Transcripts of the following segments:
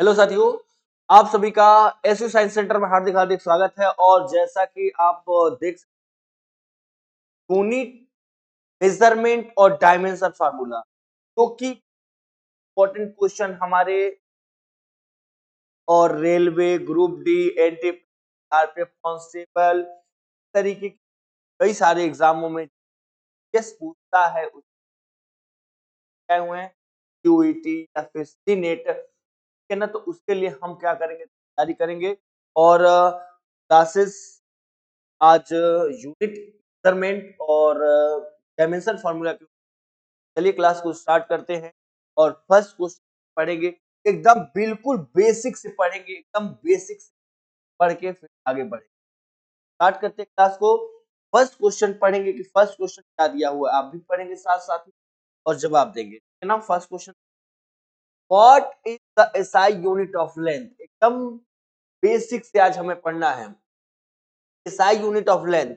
Hello साथियों, आप सभी का एसयू साइंस सेंटर में हार्दिक हार्दिक स्वागत है। और जैसा कि आप देख यूनिट मेजरमेंट और डायमेंशन फार्मूला, जो कि इंपॉर्टेंट क्वेश्चन हमारे और railway group D NT RPF constable तरीके के कई सारे एग्जामों में यस पूछता है हुए हैं यूईटी या फिर सी नेट है ना। तो उसके लिए हम क्या करेंगे, तैयारी करेंगे। और क्लासेस आज यूनिट मेजरमेंट और डायमेंशन फार्मूला के, चलिए क्लास को स्टार्ट करते हैं। और फर्स्ट क्वेश्चन पढ़ेंगे, एकदम बिल्कुल बेसिक से पढ़ेंगे, एकदम बेसिक से पढ़ के फिर आगे बढ़ेंगे। स्टार्ट करते हैं क्लास को। फर्स्ट क्वेश्चन पढ़ेंगे कि फर्स्ट क्वेश्चन क्या दिया हुआ है, आप भी पढ़ेंगे साथ साथ में और जवाब देंगे, है ना। First question, what is the SI unit of length. एकदम बेसिक से आज हमें पढ़ना है। SI unit of length,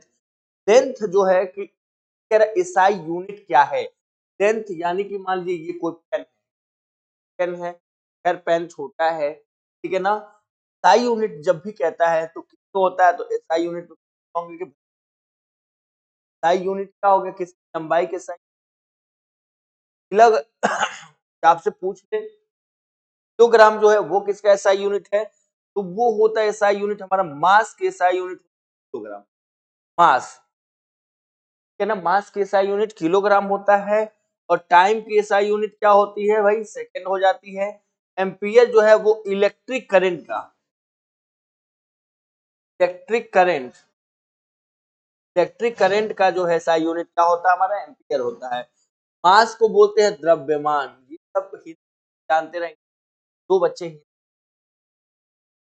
length जो है कि एसआई यूनिट क्या है। लेंथ यानी कि मान लीजिए ये कोई पेन है, खैर पेन छोटा है, ठीक है ना। एसआई यूनिट जब भी कहता है तो कितना होता है, तो एसआई यूनिट होंगे कि एसआई यूनिट क्या हो गया, किस लंबाई के साथ लग आपसे पूछ ले किलोग्राम जो है वो किसका एसआई यूनिट है, तो वो होता है एसआई यूनिट हमारा मास के एसआई यूनिट किलोग्राम। मास, है ना, मास की एसआई यूनिट किलोग्राम होता है। और टाइम की एसआई यूनिट क्या होती है भाई, सेकंड हो जाती है। एम्पियर जो है वो इलेक्ट्रिक करंट का, इलेक्ट्रिक करंट, इलेक्ट्रिक करंट का जो है एसआई यूनिट क्या होता है हमारा, एम्पियर होता है। मास को बोलते हैं द्रव्यमान। ये सब जानते रहेंगे, दो बच्चे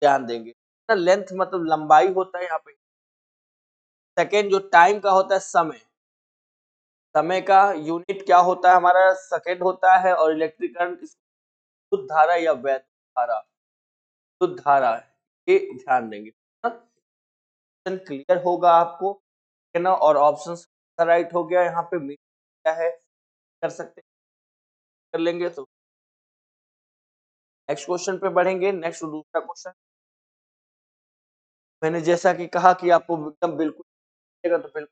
ध्यान देंगे। लेंथ मतलब लंबाई होता है यहाँ पे। सेकेंड जो टाइम का होता है समय, समय का यूनिट क्या होता है हमारा, सेकेंड होता है। और इलेक्ट्रिक करंट शुद्ध धारा या वैध धारा, शुद्ध धारा, ये ध्यान देंगे। ऑप्शन क्लियर होगा आपको, है ना। और ऑप्शन राइट हो गया, यहाँ पे क्या है कर सकते हैं, कर लेंगे। तो नेक्स्ट क्वेश्चन पे बढ़ेंगे। नेक्स्ट दूसरा क्वेश्चन, मैंने जैसा कि कहा कि आपको एकदम बिल्कुल तो बिल्कुल,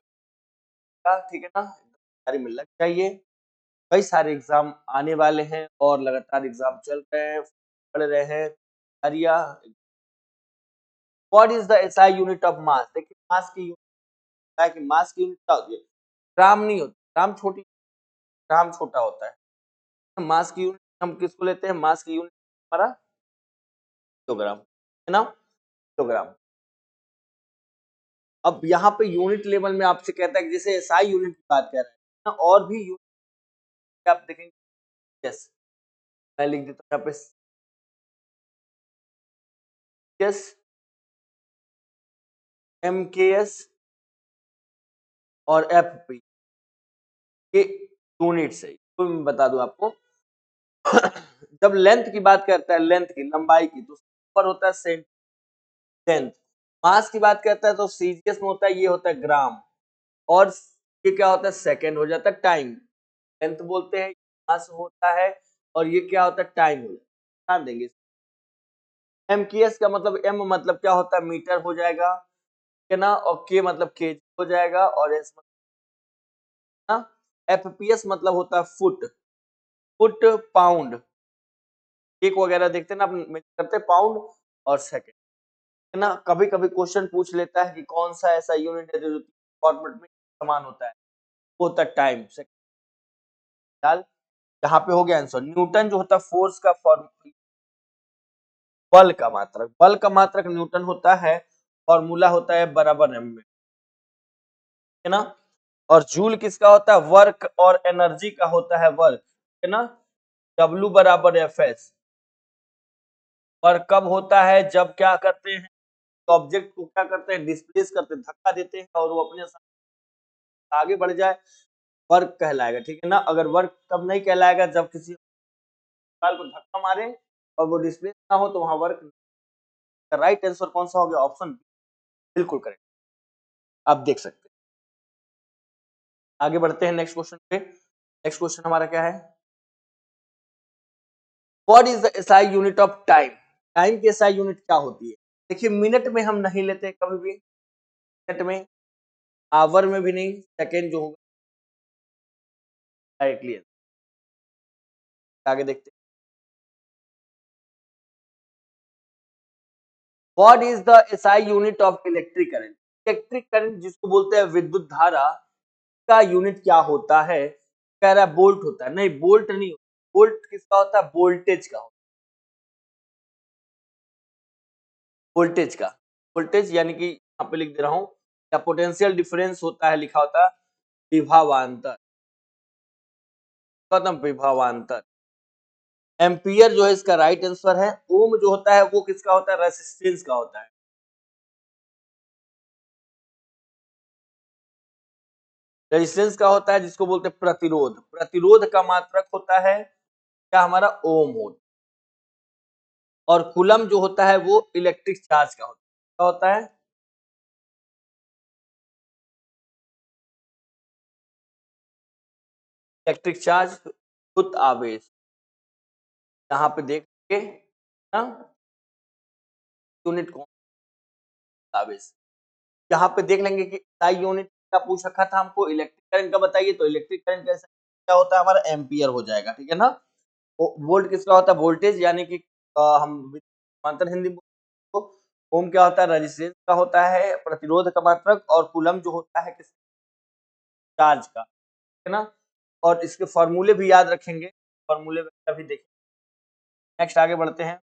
ठीक है ना, तैयारी में लग जाइए। कई सारे एग्जाम आने वाले हैं और लगातार एग्जाम चल रहे हैं, पढ़ रहे हैं तैयारियां। What is the SI unit of mass. देखिए मास की यूनिट है कि मास की यूनिट क्या होती है, ग्राम नहीं होती, ग्राम छोटी, ग्राम छोटा होता है। मास की यूनिट हम किसको लेते हैं, मास की यूनिट हमारा किलोग्राम, है ना, किलोग्राम। अब यहाँ पे यूनिट लेवल में आपसे कहता है कि जैसे एसआई यूनिट की बात कर रहे हैं ना, और भी यूनिट आप देखेंगे। यस, मैं लिख देता हूँ यहाँ पे, यस, एमकेएस और एफपी के यूनिट्स है। तो मैं बता दूं आपको, जब लेंथ की बात करता है, लेंथ की लंबाई की, तो ऊपर होता है सेंट लेंथ। मास की बात करता है तो सीजीएस में होता है, ये होता है ग्राम। और ये क्या होता है, सेकंड हो जाता है टाइम। लेंथ बोलते हैं, मास होता है, और ये क्या होता है, टाइम हो जाता है। ध्यान देंगे। एमकेएस का मतलब, एम मतलब क्या होता है, मीटर हो जाएगा, है ना। और के मतलब केजी हो जाएगा, और एस मतलब, एफपीएस मतलब होता है फुट, फुट पाउंड, एक वगैरह देखते हैं ना अपन करते हैं पाउंड और सेकंड, है ना। कभी कभी क्वेश्चन पूछ लेता है कि कौन सा ऐसा यूनिट है जो फॉर्मेट में समान होता है, वो होता है टाइम सेकंड। यहाँ पे हो गया आंसर। न्यूटन जो होता है फोर्स का बल का मात्रक, बल का मात्रक न्यूटन होता है। फॉर्मूला होता है बराबर एम में, है ना। और जूल किसका होता है, वर्क और एनर्जी का होता है वर्क, है ना। डब्ल्यू बराबर एफ एस। और कब होता है, जब क्या करते हैं, ऑब्जेक्ट को क्या करते हैं, डिस्प्लेस करते हैं, धक्का देते हैं और वो अपने आगे बढ़ जाए, वर्क कहलाएगा, ठीक है ना। अगर वर्क तब नहीं कहलाएगा जब किसी कार को धक्का मारे और वो डिस्प्लेस ना हो, तो वहां वर्क। राइट आंसर कौन सा हो गया, ऑप्शन बिल्कुल करेक्ट, आप देख सकते हैं। आगे बढ़ते हैं नेक्स्ट क्वेश्चन पे। नेक्स्ट क्वेश्चन हमारा क्या है, what is the SI unit of time. Time की एसआई यूनिट क्या होती है? देखिए मिनट में हम नहीं लेते कभी भी, मिनट में, आवर में भी नहीं, सेकेंड जो होगा डायरेक्टली। आगे देखते हैं, what is the SI unit of electric current? Electric current जिसको बोलते हैं विद्युत धारा का यूनिट क्या होता है? कह रहा है बोल्ट होता है, नहीं बोल्ट नहीं होता, बोल्ट किसका होता है? वोल्टेज का, वोल्टेज का, वोल्टेज यानी कि यहाँ पे लिख दे रहा हूं, या पोटेंशियल डिफरेंस होता है, लिखा होता है विभवांतर, कदम विभवांतर। एम्पियर जो है इसका राइट आंसर है। ओम जो होता है वो किसका होता है? रेसिस्टेंस का होता है। रेजिस्टेंस का होता है जिसको बोलते हैं प्रतिरोध, प्रतिरोध का मात्रक होता है क्या? हमारा ओम होता है। और कूलम जो होता है वो इलेक्ट्रिक चार्ज का होता है। क्या होता है? इलेक्ट्रिक चार्ज, खुद आवेश। यहाँ पे देखिए ना, यूनिट कौन सा आवेश, यहाँ पे देख लेंगे कि SI यूनिट का पूछ रखा था हमको, इलेक्ट्रिक करंट का बताइए, तो इलेक्ट्रिक करंट कैसे क्या होता है? हमारा एम्पियर हो जाएगा, ठीक है ना। वोल्ट किसका होता है? वोल्टेज, यानी कि हम समांतर हिंदी में तो ओम क्या होता है? रेजिस्टेंस का होता है, प्रतिरोध का मात्रक। और कूलम जो होता है किस चार्ज का, ठीक है ना। और इसके फॉर्मूले भी याद रखेंगे, फॉर्मूले वगैरह भी देखेंगे। नेक्स्ट आगे बढ़ते हैं।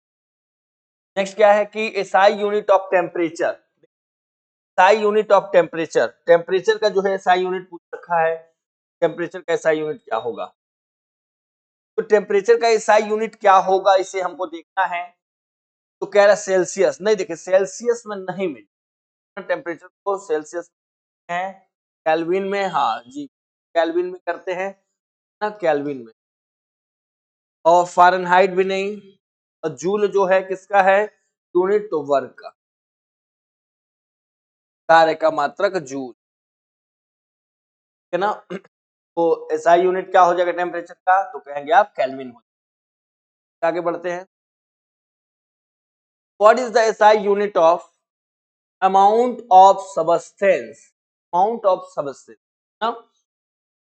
नेक्स्ट क्या है कि SI unit of temperature, SI unit of temperature, temperature का जो है एसआई यूनिट पूछ रखा है, टेम्परेचर का एसआई यूनिट क्या होगा? तो टेम्परेचर का एसआई यूनिट क्या होगा, इसे हमको देखना है। तो कह रहा है सेल्सियस, नहीं देखिए सेल्सियस में नहीं मिल, टेम्परेचर को सेल्सियस है, केल्विन में, हाँ जी केल्विन में करते हैं ना, केल्विन में। और फ़ारेनहाइट भी नहीं। और जूल जो है किसका है? यूनिट तो वर्क का, कार्य का मात्रक जूल, है ना। तो एसआई यूनिट क्या हो जाएगा टेम्परेचर का? तो कहेंगे आप केल्विन हो जाएगा। आगे बढ़ते हैं। What is the SI unit of amount of substance, amount of substance ना।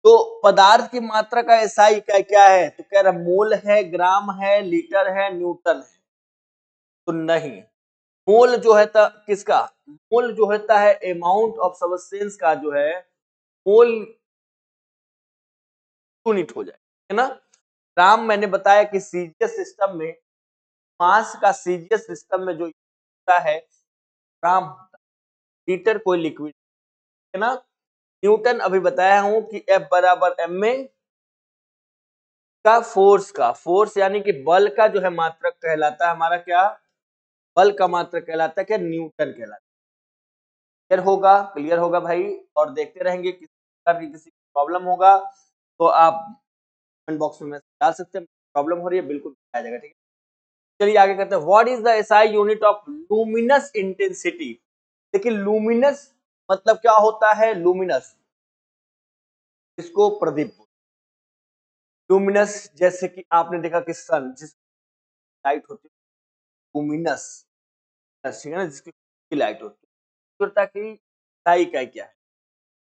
तो पदार्थ की मात्रा का एसआई क्या क्या है? तो कह रहा मोल है, ग्राम है, लीटर है, न्यूटन है। तो नहीं, मोल जो है किसका? मोल जो होता है अमाउंट ऑफ सबस्टेंस का जो है, मोल यूनिट हो जाए, है ना। ग्राम मैंने बताया कि सीजीएस सिस्टम में, मास का सीजीएस सिस्टम में जो होता है ग्राम होता है। लीटर कोई लिक्विड, है ना। न्यूटन अभी बताया हूं कि F बराबर एम में का फोर्स का, फोर्स यानी कि बल का जो है मात्रक कहलाता है हमारा क्या? बल का मात्रक कहलाता है क्या? न्यूटन कहलाता है। क्लियर होगा? क्लियर होगा भाई। और देखते रहेंगे किसी प्रकार की किसी प्रॉब्लम होगा तो आप कमेंट बॉक्स में मैसेज डाल सकते हैं, प्रॉब्लम हो रही है बिल्कुल बताया जाएगा, ठीक है। चलिए आगे करते हैं। What is the SI unit of luminous intensity? देखिए लुमिनस मतलब क्या होता है? लुमिनस, इसको प्रदीप, लुमिनस जैसे कि आपने देखा कि सन जिस लाइट होती है लुमिनस, ठीक है ना, जिसकी लाइट होती है, होता कि साई का क्या है?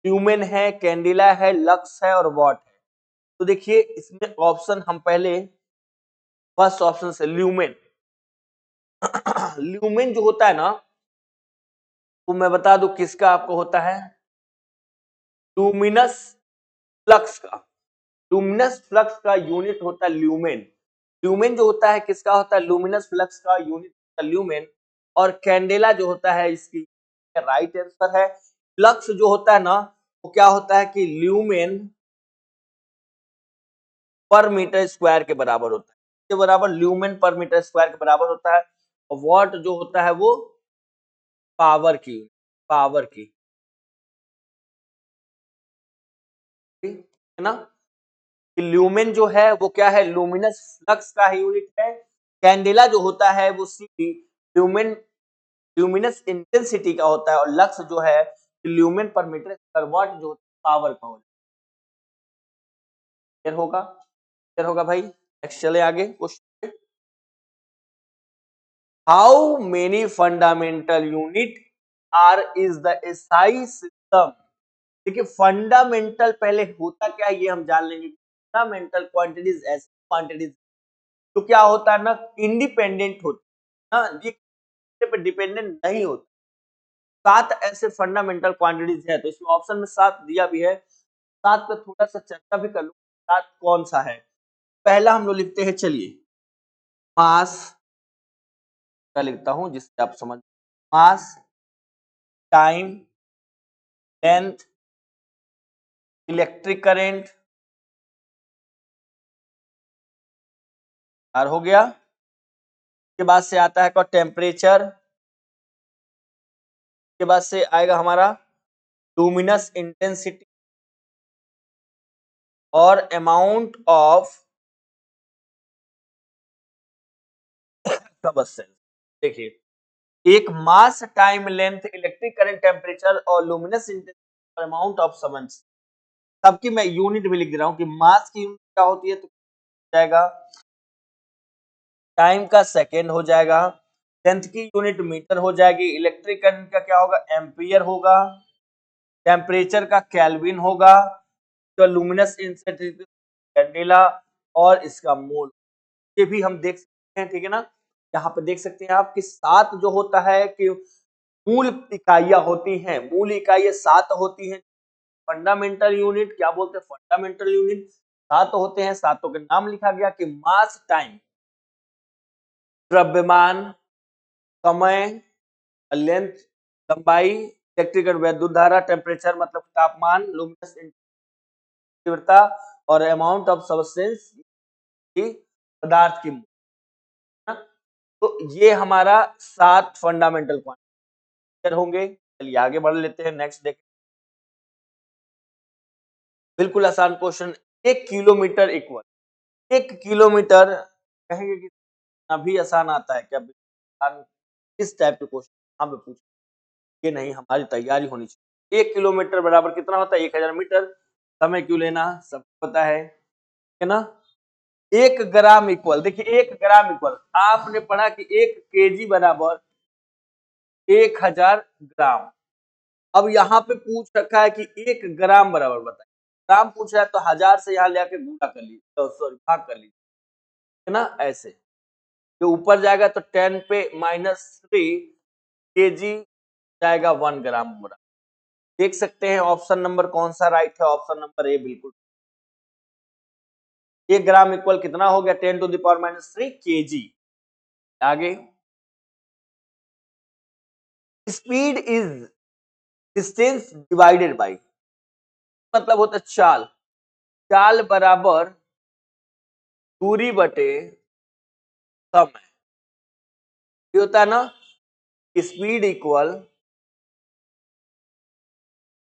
ल्यूमेन है, कैंडिला है, लक्स है और वॉट है। तो देखिए इसमें ऑप्शन हम पहले फर्स्ट ऑप्शन से ल्यूमेन, ल्यूमेन जो होता है ना, वो मैं बता दूं किसका आपको होता है? लुमिनस फ्लक्स का, लुमिनस फ्लक्स का यूनिट होता है ल्यूमेन। ल्यूमेन जो होता है किसका होता है? लुमिनस फ्लक्स का यूनिट होता है ल्यूमेन। और कैंडेला जो होता है इसकी राइट आंसर है। फ्लक्स जो होता है ना, वो क्या होता है कि ल्यूमेन पर मीटर स्क्वायर के बराबर होता है, के बराबर ल्यूमेन पर मीटर स्क्वायर के बराबर होता है। और वॉट जो होता है वो पावर की, पावर की, है ना। ल्यूमेन जो है वो क्या है? लुमिनस फ्लक्स का यूनिट है। कैंडेला जो होता है वो सी ल्यूमेन, ल्यूमिनस इंटेंसिटी का होता है। और लक्स जो है lumen per metre square, watt जो पावर का होता है। क्लियर होगा? क्लियर होगा भाई। नेक्स्ट चले आगे question. How many fundamental unit are is the SI system. देखिए फंडामेंटल पहले होता क्या है ये हम जान लेंगे। फंडामेंटल क्वांटिटीज ऐसी क्वांटिटीज तो क्या होता है ना, इंडिपेंडेंट होता है ना, ये पे डिपेंडेंट नहीं होता। 7 ऐसे फंडामेंटल क्वांटिटीज है, तो इसमें ऑप्शन में 7 दिया भी है। 7 पे थोड़ा सा चर्चा भी कर लो, 7 कौन सा है। पहला हम लोग लिखते हैं, चलिए मास का लिखता हूं जिससे आप समझ। मास, टाइम, लेंथ, इलेक्ट्रिक करंट और हो गया। के बाद से आता है टेम्परेचर, के बाद से आएगा हमारा लुमिनस इंटेंसिटी और अमाउंट ऑफ सबस्टेंस। देखिए एक mass, time, length, electric current, temperature और लुमिनस इंटेंसिटी और अमाउंट ऑफ सबस्टेंस, सबकी मैं यूनिट भी लिख दे रहा हूं कि मास की यूनिट क्या होती है तो जाएगा, टाइम का सेकेंड हो जाएगा, लेंथ की यूनिट मीटर हो जाएगी, इलेक्ट्रिक करंट का क्या होगा एम्पियर होगा, टेम्परेचर का केल्विन होगा, तो लुमिनस इंटेंसिटी कैंडेला और इसका मोल। ये भी हम देख सकते हैं, ठीक है ना। यहाँ पे देख सकते हैं आप कि 7 जो होता है कि मूल इकाइयां होती हैं, मूल इकाइयां 7 होती हैं। फंडामेंटल यूनिट क्या बोलते हैं, फंडामेंटल यूनिट 7 होते हैं। सातों के नाम लिखा गया कि मास, टाइम द्रव्यमान, समय, लेंथ लंबाई, इलेक्ट्रिकल वैद्युत धारा, टेम्परेचर मतलब तापमान, लुमिनस तीव्रता और अमाउंट ऑफ सब्सटेंस की पदार्थ की। तो ये हमारा 7 फंडामेंटल क्वांटिटी होंगे। चलिए आगे बढ़ लेते हैं, नेक्स्ट देखें। बिल्कुल आसान क्वेश्चन। 1 किलोमीटर इक्वल, 1 किलोमीटर कहेंगे कि अभी आसान आता है क्या? इस टाइप के क्वेश्चन यहाँ पे पूछ, ये नहीं, हमारी तैयारी होनी चाहिए। 1 किलोमीटर बराबर कितना होता है? 1000 मीटर। समय क्यों लेना, सबको पता है ना। 1 ग्राम इक्वल, देखिए 1 ग्राम इक्वल, आपने पढ़ा कि 1 केजी बराबर 1000 ग्राम। अब यहाँ पे पूछ रखा है कि 1 ग्राम बराबर बताइए। ग्राम पूछ रहा है तो 1000 से यहाँ ले आके गुणा कर लीजिए, तो सॉरी भाग कर लीजिए, है ना। ऐसे जो ऊपर जाएगा तो 10 पे -3 केजी जाएगा 1 ग्राम बराबर। देख सकते हैं ऑप्शन नंबर कौन सा राइट है, ऑप्शन नंबर ए बिल्कुल। 1 ग्राम इक्वल कितना हो गया? 10 टू द पावर -3 केजी। आगे, speed is distance divided by, मतलब होता है चाल, चाल बराबर दूरी बटे समय। ये होता है ना, speed equal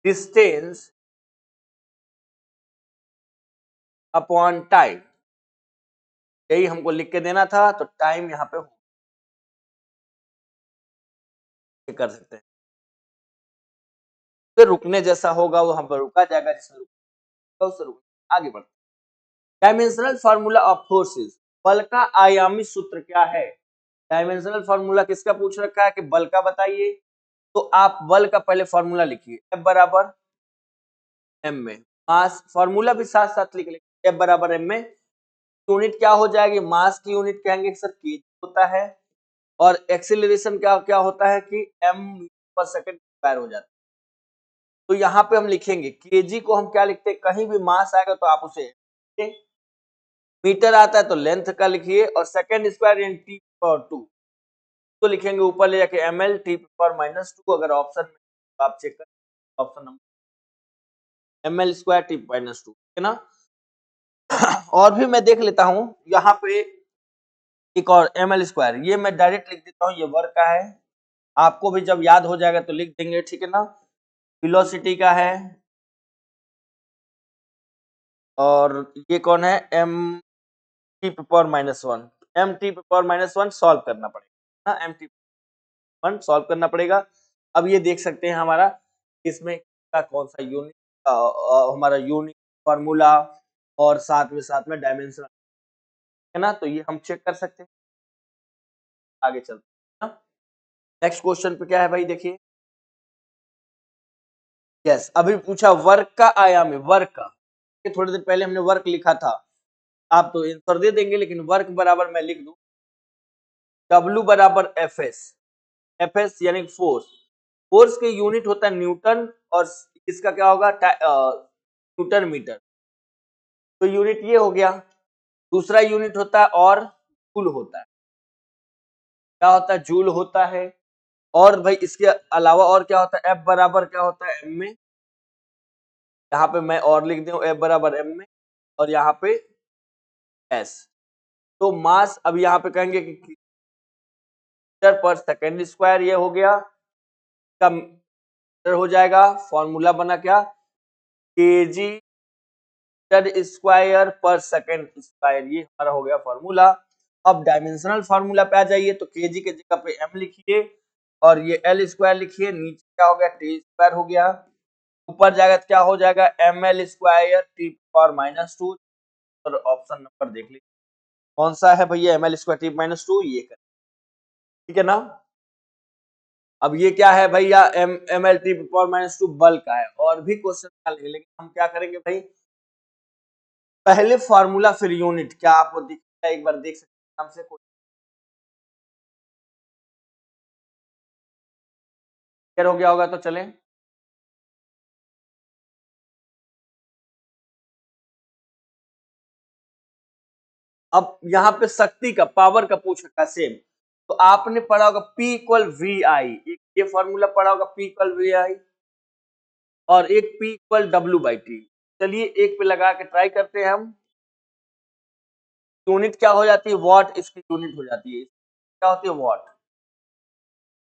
distance upon time. यही हमको लिख के देना था, तो टाइम यहाँ पे कर सकते हैं। तो रुकने जैसा होगा वो हम पर रुका जाएगा, जिसमें रुका उससे रुक आगे बढ़ते। डायमेंशनल फार्मूला ऑफ फोर्सेस, बल का आयामी सूत्र क्या है? डायमेंशनल फार्मूला किसका पूछ रखा है कि बल का बताइए। तो आप बल का पहले फार्मूला लिखिए, F बराबर m में, मास फार्मूला भी साथ साथ लिख लेंगे। F बराबर m में यूनिट क्या हो जाएगी? मास की यूनिट कहेंगे सर केजी होता है, और एक्सीलरेशन क्या क्या होता है कि m पर सेकंड स्क्वायर हो जाता है। तो यहाँ पे हम लिखेंगे केजी को हम क्या लिखते हैं, कहीं भी मास आएगा तो आप उसे, मीटर आता है तो लेंथ का लिखिए, और सेकंड स्क्वायर यानी टी पावर 2 तो लिखेंगे ऊपर ले जाके ml टी पावर -2। अगर ऑप्शन में तो आप चेक करें, option number ml square T -2, है ना। और भी मैं देख लेता हूं यहाँ पे एक और ml स्क्वायर, ये मैं डायरेक्ट लिख देता हूँ, ये वर्क का है। आपको भी जब याद हो जाएगा तो लिख देंगे, ठीक है ना। वेलोसिटी का है, और ये कौन है? m T power -1, m T power -1 solve करना पड़ेगा, m टी 1 सॉल्व करना पड़ेगा। अब ये देख सकते हैं हमारा इसमें का कौन सा यूनिट, हमारा यूनिट फार्मूला, और साथ में डायमेंशन, है ना। तो ये हम चेक कर सकते हैं। आगे चलते नेक्स्ट क्वेश्चन पे क्या है भाई, देखिए। यस, अभी पूछा वर्क का आयाम है, वर्क का। थोड़ी देर पहले हमने वर्क लिखा था, आप तो आंसर दे देंगे, लेकिन वर्क बराबर मैं लिख दूं W बराबर एफ एस यानी फोर्स। फोर्स के यूनिट होता है न्यूटन, और इसका क्या होगा, न्यूटन मीटर। तो यूनिट ये हो गया। दूसरा यूनिट होता है और जूल होता है। क्या होता है, जूल होता है। और भाई इसके अलावा और क्या होता है, एफ बराबर क्या होता है, एम में। यहाँ पे मैं और लिख दूं एफ बराबर एम में, और यहाँ पे एस। तो मास अब यहाँ पे कहेंगे कि मीटर पर सेकेंड स्क्वायर, ये हो गया का मीटर हो जाएगा। फॉर्मूला बना क्या, केजी मीटर स्क्वायर पर सेकेंड स्क्वायर, ये हमारा हो गया फॉर्मूला। अब डायमेंशनल फॉर्मूला पे आ जाइए, तो केजी के जगह पे एम लिखिए, और ये एल स्क्वायर लिखिए, नीचे क्या हो गया, टी स्क्वायर हो गया। ऊपर जाएगा तो क्या हो जाएगा, M L square T power -2। और ऑप्शन नंबर देख लीजिए कौन सा है भैया, एम एल स्क्वायर टी -2, ये कर, ठीक है ना। अब ये क्या है भैया, एम एल टी पावर -2 बल का है। और भी क्वेश्चन लेंगे, लेकिन हम क्या करेंगे भाई, पहले फॉर्मूला फिर यूनिट। क्या आपको दिख रहा है, एक बार देख सकते हैं हमसे, क्लियर हो गया होगा तो चलें। अब यहाँ पे शक्ति का, पावर का पूछ रखा सेम। तो आपने पढ़ा होगा P इक्वल वी आई, ये फॉर्मूला पढ़ा होगा P इक्वल वी आई, और एक P equal W by T. चलिए एक पे लगा के ट्राई करते हैं हम। यूनिट क्या हो जाती है, वॉट इसकी यूनिट हो जाती है, क्या होती है, वॉट,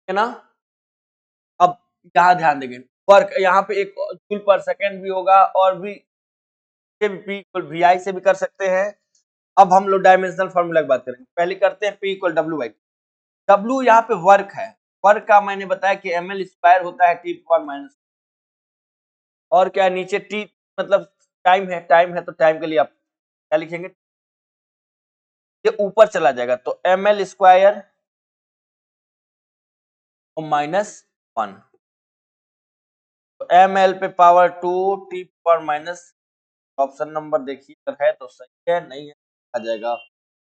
है ना। अब यहाँ ध्यान देंगे, वर्क यहाँ पे एक जूल पर सेकेंड भी होगा, और भी P इक्वल वी आई से भी कर सकते हैं। अब हम लोग डायमेंशनल फॉर्मूला की बात करेंगे, पहले करते हैं P equal W by. W यहाँ पे वर्क है, वर्क का मैंने बताया कि एम एल स्क्वायर होता है टी पावर माइनस, और क्या है नीचे टी, मतलब टाइम है तो टाइम के लिए आप क्या लिखेंगे, ये ऊपर चला जाएगा, तो एम एल स्क्वायर -1, तो एम एल पे power 2 T power minus. Option number देखिए, अगर है तो सही है, नहीं है आ जाएगा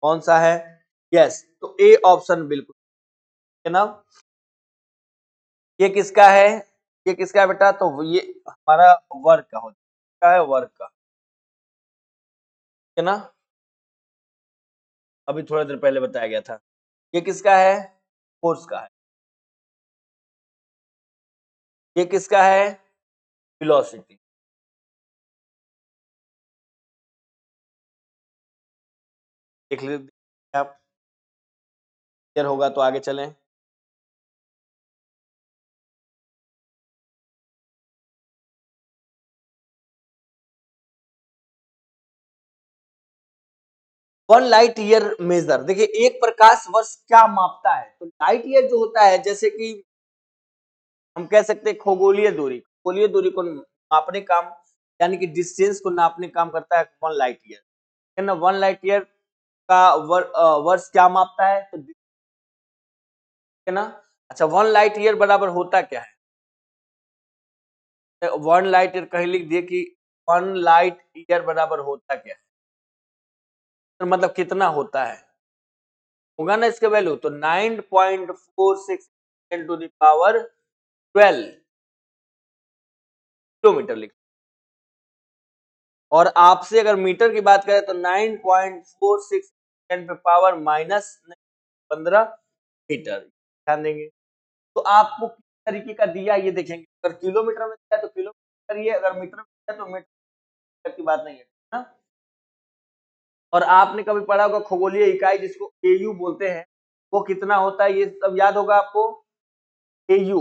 कौन सा है, यस, तो ए ऑप्शन बिल्कुल है ना। ये किसका है, ये किसका है बेटा, तो ये हमारा वर्क का होता है, वर्क का, है ना। अभी थोड़ी देर पहले बताया गया था। ये किसका है, फोर्स का है। ये किसका है, वेलोसिटी। देख लीजिए आप, क्लियर होगा तो आगे चलें। 1 लाइट ईयर मेजर, देखिए एक प्रकाश वर्ष क्या मापता है, तो लाइट ईयर जो होता है, जैसे कि हम कह सकते हैं खगोलीय दूरी को मापने काम, यानी कि डिस्टेंस को नापने काम करता है 1 लाइट ईयर, है ना। 1 लाइट ईयर का वर्ष क्या मापता है, तो है ना। अच्छा, 1 लाइट ईयर बराबर होता क्या है, 1 लाइट ईयर कहीं लिख दिए कि 1 लाइट ईयर बराबर होता क्या है, तो मतलब कितना होता है, होगा ना इसके वैल्यू, तो 9.46 टू द पावर 12 किलोमीटर लिख। और आपसे अगर मीटर की बात करें तो 9.46 टेन पे पावर -15 मीटर, ध्यान देंगे। तो आपको किस तरीके का दिया ये देखेंगे, अगर किलोमीटर में दिया तो किलोमीटर करिए, अगर मीटर में दिया तो मीटर की बात नहीं है ना। और आपने कभी पढ़ा होगा खगोलीय इकाई जिसको एयू बोलते हैं, वो कितना होता है, ये सब याद होगा आपको, एयू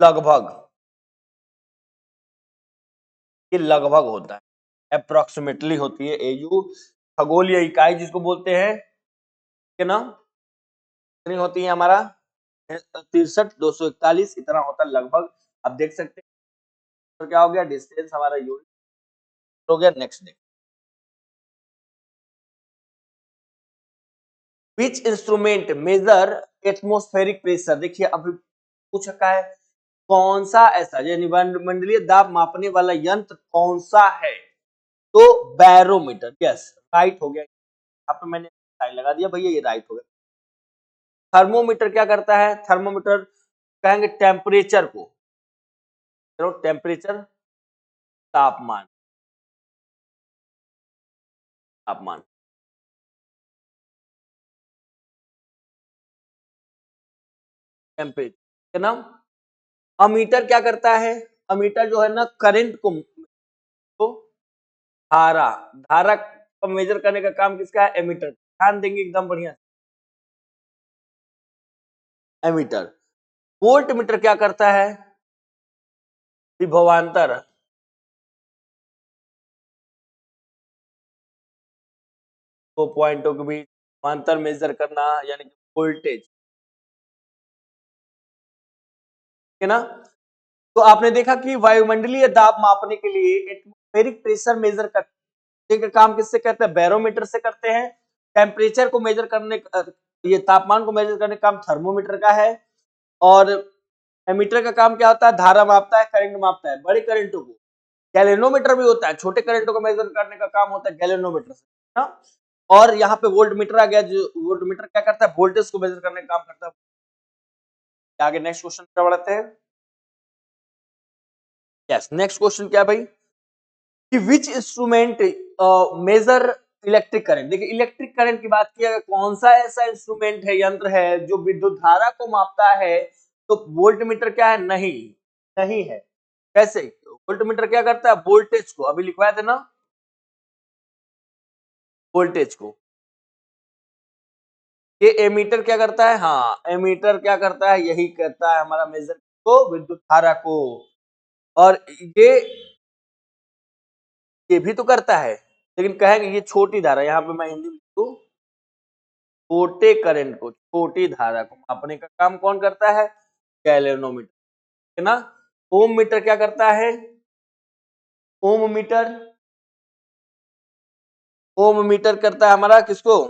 लगभग, ये लगभग होता है, अप्रोक्सीमेटली होती है एयू, खगोलीय इकाई जिसको बोलते हैं, है ना। कितनी होती है हमारा, 63 241 इतना होता है लगभग, आप देख सकते हैं। तो क्या हो गया, डिस्टेंस हमारा यूनिट हो गया। नेक्स्ट देखो, which instrument major atmospheric pressure. देखिए अभी पूछ रखा है कौन सा ऐसा यानी मंडलीय दाब मापने वाला यंत्र कौन सा है, तो बैरोमीटर। यस, राइट हो गया। यहाँ पे मैंने साइन लगा दिया भैया, ये राइट हो गया। थर्मोमीटर क्या करता है, थर्मोमीटर कहेंगे टेम्परेचर को, चलो टेम्परेचर, तापमान, तापमान, टेम्परेचर है ना। अमीटर क्या करता है, अमीटर जो है ना करंट को धारा, धारा को मेजर करने का काम किसका है, एमीटर। ध्यान देंगे एकदम बढ़िया। एमीटर। वोल्ट मीटर क्या करता है, विभवांतर, दो पॉइंटों के बीच विभवांतर मेजर करना यानी कि वोल्टेज, है ना। तो आपने देखा कि वायुमंडलीय दाब मापने के लिए एटमॉस्फेरिक प्रेशर मेजर करने का काम किससे करते हैं, बैरोमीटर से करते हैं। टेम्परेचर को मेजर करने, ये तापमान को मेजर करने का काम थर्मोमीटर का है। और एमीटर का काम क्या होता है, धारा मापता है, करंट मापता है, बड़े करंटों को। गैलेनोमीटर भी होता है, छोटे करंटों को मेजर करने का काम होता है गैलेनोमीटर से, है ना। और यहाँ पे वोल्ट मीटर आ गया, जो वोल्ट मीटर क्या करता है, वोल्टेज को मेजर करने का काम करता है। आगे नेक्स्ट क्वेश्चन पे बढ़ते हैं। यस, नेक्स्ट क्वेश्चन क्या भाई, कि which instrument major electric current. देखिए इलेक्ट्रिक करंट की बात की अगर कौन सा ऐसा इंस्ट्रूमेंट है, यंत्र है जो विद्युत धारा को मापता है, तो वोल्ट मीटर क्या है, नहीं, नहीं है। कैसे, वोल्ट मीटर क्या करता है, वोल्टेज को, अभी लिखवाया थे ना, वोल्टेज को। ये एमीटर क्या करता है, हाँ एमीटर क्या करता है, यही करता है हमारा मेजर को, विद्युत धारा को। और ये भी तो करता है, लेकिन कहेंगे ये छोटी धारा, यहाँ पे मैं हिंदी में लिखूं, छोटे करंट को, छोटी धारा को मापने का काम कौन करता है, गैल्वेनोमीटर, है ना। ओम मीटर क्या करता है, ओम मीटर, ओम मीटर करता है हमारा किसको,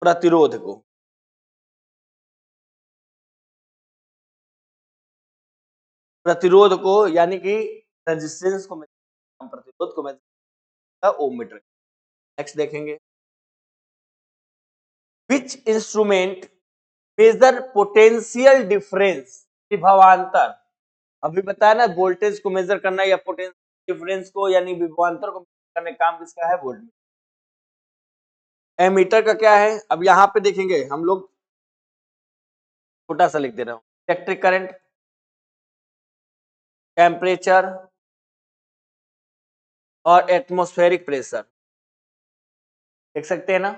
प्रतिरोध को। प्रतिरोध को यानी कि रेजिस्टेंस को, प्रतिरोध को मैं ओम मीटर। नेक्स्ट देखेंगे, which instrument major potential difference, विभवांतर। अभी बताया ना वोल्टेज को मेजर करना या पोटेंशियल डिफरेंस को यानी विभवांतर को मेजर करने का काम किसका है, वोल्ट। एमीटर का क्या है, अब यहाँ पे देखेंगे हम लोग, छोटा सा लिख दे रहा हूँ, इलेक्ट्रिक करंट, टेम्परेचर और एटमॉस्फेरिक प्रेशर, देख सकते हैं ना।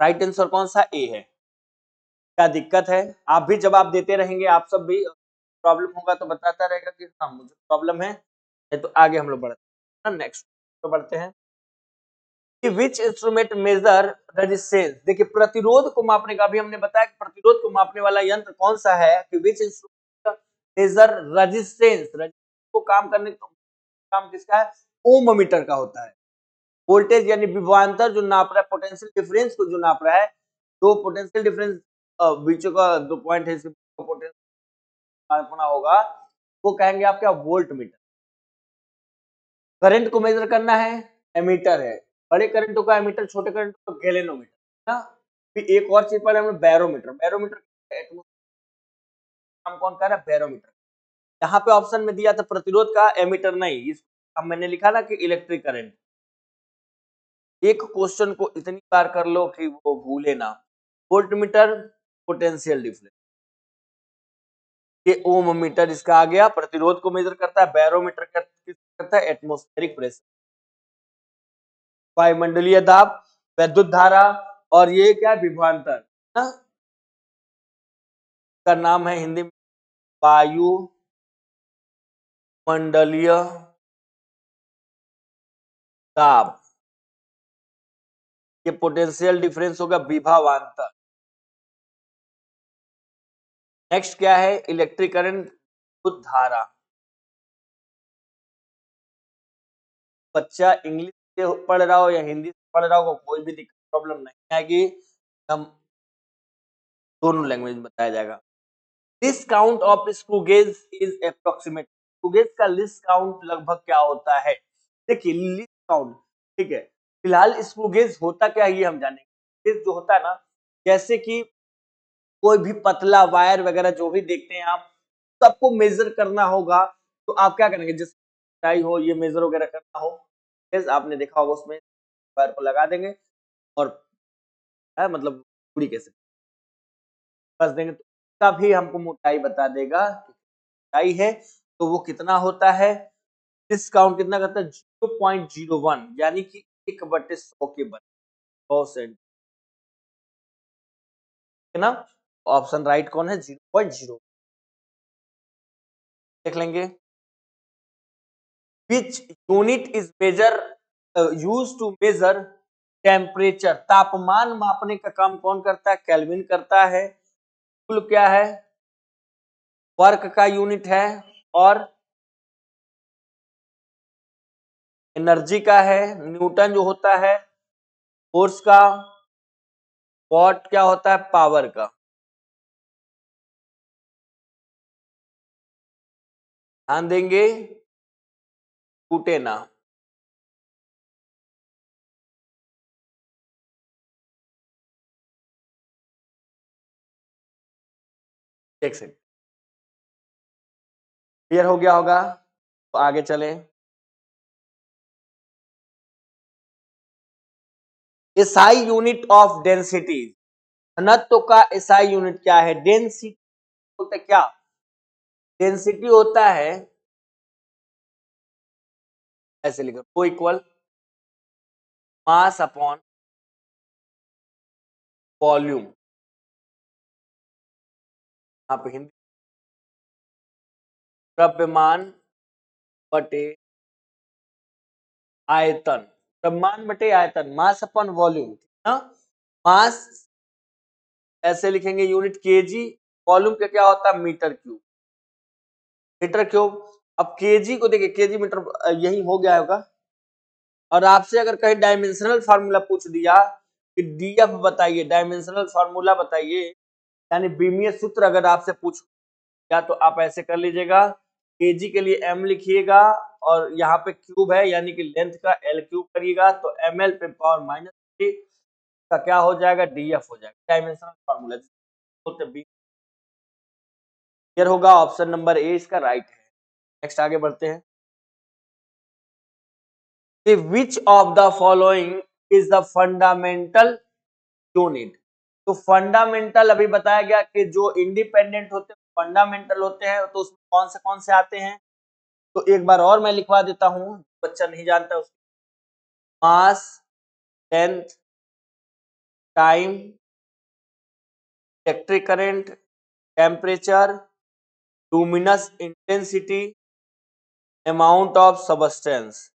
राइट आंसर कौन सा, ए है। क्या दिक्कत है, आप भी जवाब देते रहेंगे, आप सब भी प्रॉब्लम होगा तो बताता रहेगा कि हाँ मुझे प्रॉब्लम है, तो आगे हम लोग बढ़ते हैं। नेक्स्ट तो बढ़ते हैं कि विच इंस्ट्रूमेंट मेजर रेजिस्टेंस। देखिए प्रतिरोध को मापने का, अभी हमने बताया कि प्रतिरोध को मापने वाला यंत्र कौन सा है, कि विच इंस्ट्रूमेंट मेजर रेजिस्टेंस, को काम करने का काम किसका है, ओम मीटर का होता है। वोल्टेज यानी विभवांतर जो नाप रहा है, पोटेंशियल डिफरेंस को जो नाप रहा है, तो पोटेंशियल डिफरेंस बीचों का दो पॉइंट है, इसके पोटेंशियल होगा, वो कहेंगे आप क्या, वोल्ट मीटर। करंट को मेजर करना है, एमीटर है, बड़े करंटों का एमीटर, छोटे करंटों का गैलेनोमीटर ना। फिर एक और चीज पढ़े हमने, बैरोमीटर। बैरोमीटर काम कौन कर रहा है, बैरोमीटर। यहाँ पे ऑप्शन में दिया था प्रतिरोध का, एमीटर नहीं, अब मैंने लिखा ना कि इलेक्ट्रिक करंट। एक क्वेश्चन को इतनी बार कर लो कि वो भूले ना। वोल्ट मीटर पोटेंशियल डिफरेंस, ये ओम मीटर इसका आ गया, प्रतिरोध को मेजर करता है। बैरोमीटर करता है एटमॉस्फेरिक प्रेशर, वायुमंडलीय दाब, विद्युत धारा, और ये क्या विभवांतर ना, का नाम है हिंदी में वायु मंडलीय दाब। ये पोटेंशियल डिफरेंस होगा विभवांतर। नेक्स्ट क्या है, इलेक्ट्रिक करंट, विद्युत धारा। बच्चा इंग्लिश से पढ़ रहा हो या हिंदी से पढ़ रहा हो, कोई भी दिक्कत प्रॉब्लम नहीं आएगी, हम दोनों लैंग्वेज में बताया जाएगा। List count of screw gauge is approximate. Screw gauge का लिस्ट काउंट लगभग क्या होता है? देखिए लिस्ट काउंट, ठीक है, फिलहाल स्क्रू गेज होता क्या है ये हम जानेंगे। गेज जो होता है ना, जैसे कि कोई भी पतला वायर वगैरह जो भी देखते हैं आप, सबको मेजर करना होगा, तो आप क्या करेंगे, जिस टाई हो ये मेजर वगैरह करना हो, गेज आपने देखा होगा, उसमें वायर को लगा देंगे और मतलब पूरी कैसे बस देंगे, तो उसका भी हमको मोटाई बता देगा कि मोटाई है तो वो कितना होता है। डिस्काउंट कितना करता है? 0.01, यानी कि 1/100 के बराबर, 100 सेंट, है ना। ऑप्शन राइट कौन है? 0.0। देख लेंगे। Which unit is measure use to measure temperature. तापमान मापने का काम कौन करता है? केल्विन करता है। कुल क्या है? वर्क का यूनिट है। और एनर्जी का है। न्यूटन जो होता है फोर्स का। वॉट क्या होता है? पावर का। ध्यान देंगे, टूटे ना। देख सकते, क्लियर हो गया होगा, तो आगे चले। SI unit of density. घनत्व का एसआई यूनिट क्या है? डेंसिटी बोलते क्या? डेंसिटी होता है, ऐसे लिखो, को इक्वल मास अपॉन वॉल्यूम। यहाँ पे हिंदी, द्रव्यमान बटे आयतन। द्रव्यमान बटे आयतन, मास अपॉन वॉल्यूम, ना। मास ऐसे लिखेंगे यूनिट केजी, वॉल्यूम का क्या होता है? Metre cube. Metre cube. अब केजी को देखिए, केजी मीटर यही हो गया होगा। और आपसे अगर कहीं डायमेंशनल फार्मूला पूछ दिया कि डीएफ बताइए, डायमेंशनल फार्मूला बताइए, यानी बीमीय सूत्र अगर आपसे पूछ, या तो आप ऐसे कर लीजिएगा, केजी के लिए एम लिखिएगा और यहाँ पे क्यूब है यानी कि लेंथ का एल क्यूब करिएगा, तो एम एल पे पावर -3 का क्या हो जाएगा? डीएफ हो जाएगा, डायमेंशनल फार्मूला। क्लियर होगा, ऑप्शन नंबर ए इसका राइट है। नेक्स्ट आगे बढ़ते हैं। विच of the following is the fundamental unit. तो फंडामेंटल अभी बताया गया कि जो इंडिपेंडेंट होते हैं फंडामेंटल होते हैं, तो उसमें कौन से आते हैं? तो एक बार और मैं लिखवा देता हूं, बच्चा नहीं जानता उसको। Mass, length, time, electric current, temperature, luminous intensity, amount of substance.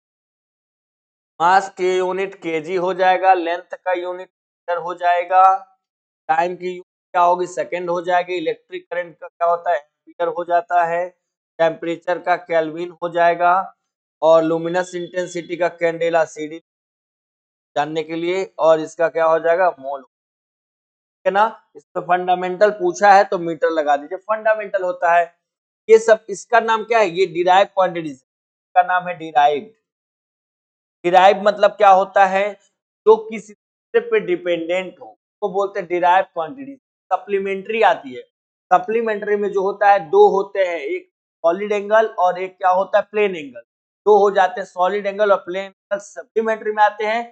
Mass के यूनिट केजी हो जाएगा, लेंथ का यूनिट मीटर हो जाएगा, टाइम की यूनिट क्या होगी? सेकंड हो जाएगी, इलेक्ट्रिक करंट का क्या होता है? एम्पीयर हो जाता है, टेम्परेचर का केल्विन हो जाएगा, और लुमिनस इंटेंसिटी का कैंडेला सीडी जानने के लिए, और इसका क्या हो जाएगा? मोल, है ना। इस पे फंडामेंटल पूछा है तो मीटर लगा दीजिए, फंडामेंटल होता है ये सब। इसका नाम क्या है? ये डिराइव क्वांटिटीज का नाम है, डिराइव। डिराइव मतलब क्या होता है? जो किसी दूसरे पे डिपेंडेंट हो, तो बोलते हैं डिराइव क्वांटिटी। सप्लीमेंट्री आती है, सप्लीमेंट्री में जो होता है दो होते हैं, एक सॉलिड एंगल और एक क्या होता है? Plane angle. दो हो जाते हैं, सॉलिड एंगल और प्लेन एंगल सप्लीमेंट्री में आते हैं,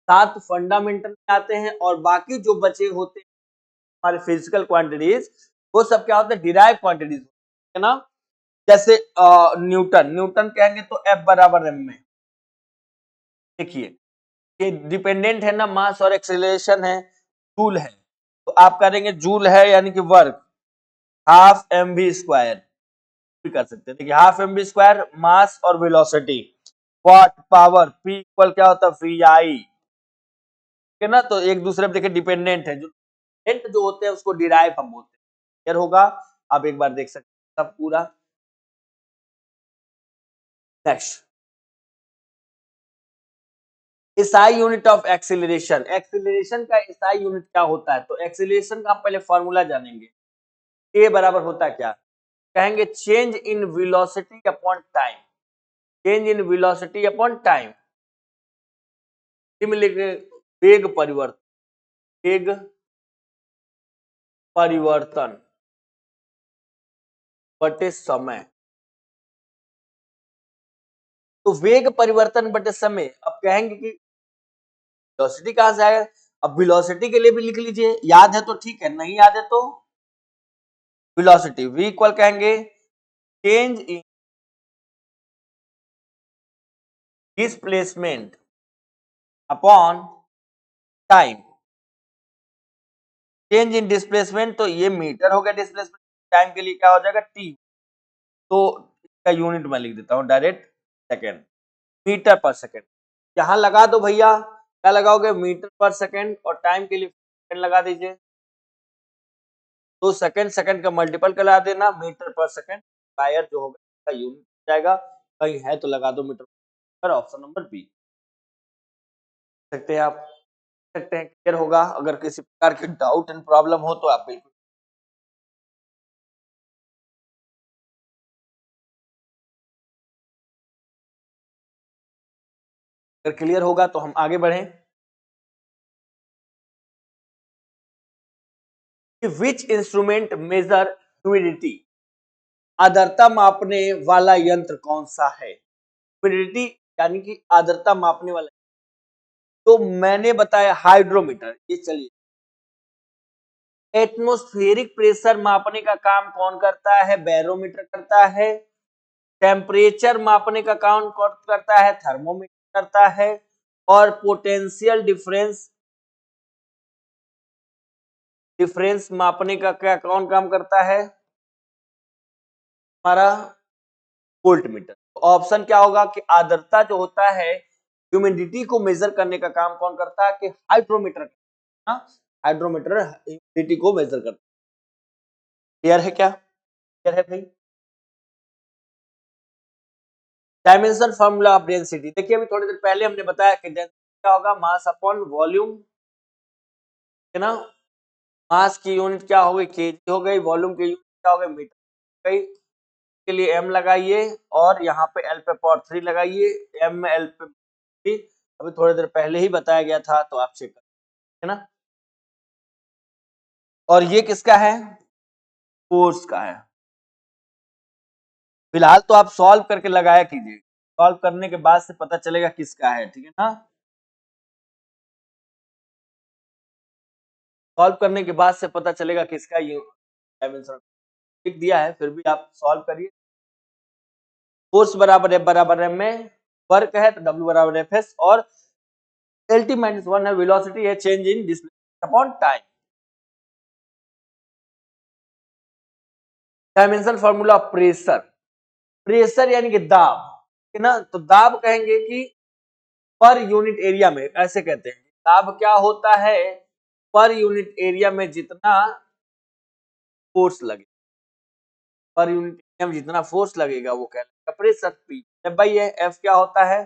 सात फंडामेंटल में आते हैं, और बाकी जो बचे होते हैं हमारे फिजिकल क्वांटिटीज, वो सब क्या होते हैं? डिराइव क्वांटिटीज, है ना। जैसे न्यूटन, न्यूटन कहेंगे तो एफ बराबर एम में। देखिए ये डिपेंडेंट है ना, मास और एक्सेलरेशन है, जूल है, तो आप करेंगे जूल है यानी कि work, half M V square भी कर सकते हैं। देखिए half M V square, mass और velocity, watt, power, P equal क्या होता है? वी आई, है ना। तो एक दूसरे पे देखिए डिपेंडेंट है, जो डिपेंडेंट जो होते हैं उसको डिराइव हम बोलते हैं। क्लियर होगा, आप एक बार देख सकते हैं सब पूरा। Next SI unit of acceleration, acceleration का एसआई यूनिट क्या होता है? तो एक्सीलरेशन का हम पहले फॉर्मूला जानेंगे। ए बराबर होता है क्या? कहेंगे change in velocity upon time, change in velocity upon time. वेग परिवर्तन, वेग परिवर्तन बटे समय। तो वेग परिवर्तन बटे समय, अब कहेंगे कि वेलोसिटी कहां से आएगा? अब वेलोसिटी के लिए भी लिख लीजिए, याद है तो ठीक है, नहीं याद है तो वेलोसिटी v इक्वल कहेंगे change in displacement upon time. Change in displacement तो ये मीटर हो गया डिस्प्लेसमेंट, टाइम के लिए क्या हो जाएगा टी। तो इसका यूनिट मैं लिख देता हूं डायरेक्ट सेकेंड, मीटर पर सेकेंड। यहां लगा दो भैया, क्या लगाओगे? मीटर पर सेकेंड, और टाइम के लिए सेकेंड लगा दीजिए। तो सेकेंड सेकेंड का मल्टीपल करा देना, मीटर पर सेकेंड वायर जो होगा इसका यूनिट जाएगा। कहीं है तो लगा दो मीटर पर, ऑप्शन नंबर बी। सकते हैं आप, सकते हैं क्लियर होगा। अगर किसी प्रकार की डाउट एंड प्रॉब्लम हो तो आप बिल्कुल, अगर क्लियर होगा तो हम आगे बढ़ें। विच इंस्ट्रूमेंट मेजर ह्यूमिडिटी, आर्द्रता मापने वाला यंत्र कौन सा है? ह्यूमिडिटी यानी कि आर्द्रता मापने वाला, तो मैंने बताया हाइड्रोमीटर। ये चलिए, एटमॉस्फेरिक प्रेशर मापने का काम कौन करता है? बैरोमीटर करता है। टेम्परेचर मापने का काम कौन करता है? थर्मोमीटर करता है। और पोटेंशियल डिफरेंस, डिफरेंस मापने का क्या कौन काम करता है? हमारा वोल्ट मीटर। तो ऑप्शन क्या होगा कि आर्द्रता जो होता है, ह्यूमिडिटी को मेजर करने का काम कौन करता है? कि हाइड्रोमीटर, हाइड्रोमीटर ह्यूमिडिटी को मेजर करता है। क्लियर है क्या? क्लियर है भाई? डायमेंशन फार्मूला ऑफ डेंसिटी, देखिए अभी थोड़ी देर पहले हमने बताया कि डेंसिटी क्या होगा? मास अपॉन वॉल्यूम, है ना। मास की यूनिट क्या हो गई? केजी हो गई। वॉल्यूम की यूनिट क्या हो गई? मीटर गई। के लिए m लगाइए, और यहाँ पे l पे पावर 3 लगाइए। m में l पे 3 अभी थोड़ी देर पहले ही बताया गया था, तो आप चेक कर, है ना। और ये किसका है? फोर्स का है। फिलहाल तो आप सॉल्व करके लगाया कीजिए, सॉल्व करने के बाद से पता चलेगा किसका है, ठीक है ना। सॉल्व करने के बाद से पता चलेगा किसका ये डायमेंशन लिख दिया है, फिर भी आप सॉल्व करिए। फोर्स बराबर F बराबर m में, वर्क है तो W बराबर एफ एस, और LT माइनस 1 है, वेलोसिटी है, change in displacement upon time. Dimension formula of pressure, pressure यानी कि दाब, है ना। तो दाब कहेंगे कि पर यूनिट एरिया में, ऐसे कहते हैं दाब क्या होता है? पर यूनिट एरिया में जितना फोर्स लगे, पर यूनिट एरिया में जितना फोर्स लगेगा वो कहलाएगा प्रेशर। पी जब भाई ये एफ क्या होता है?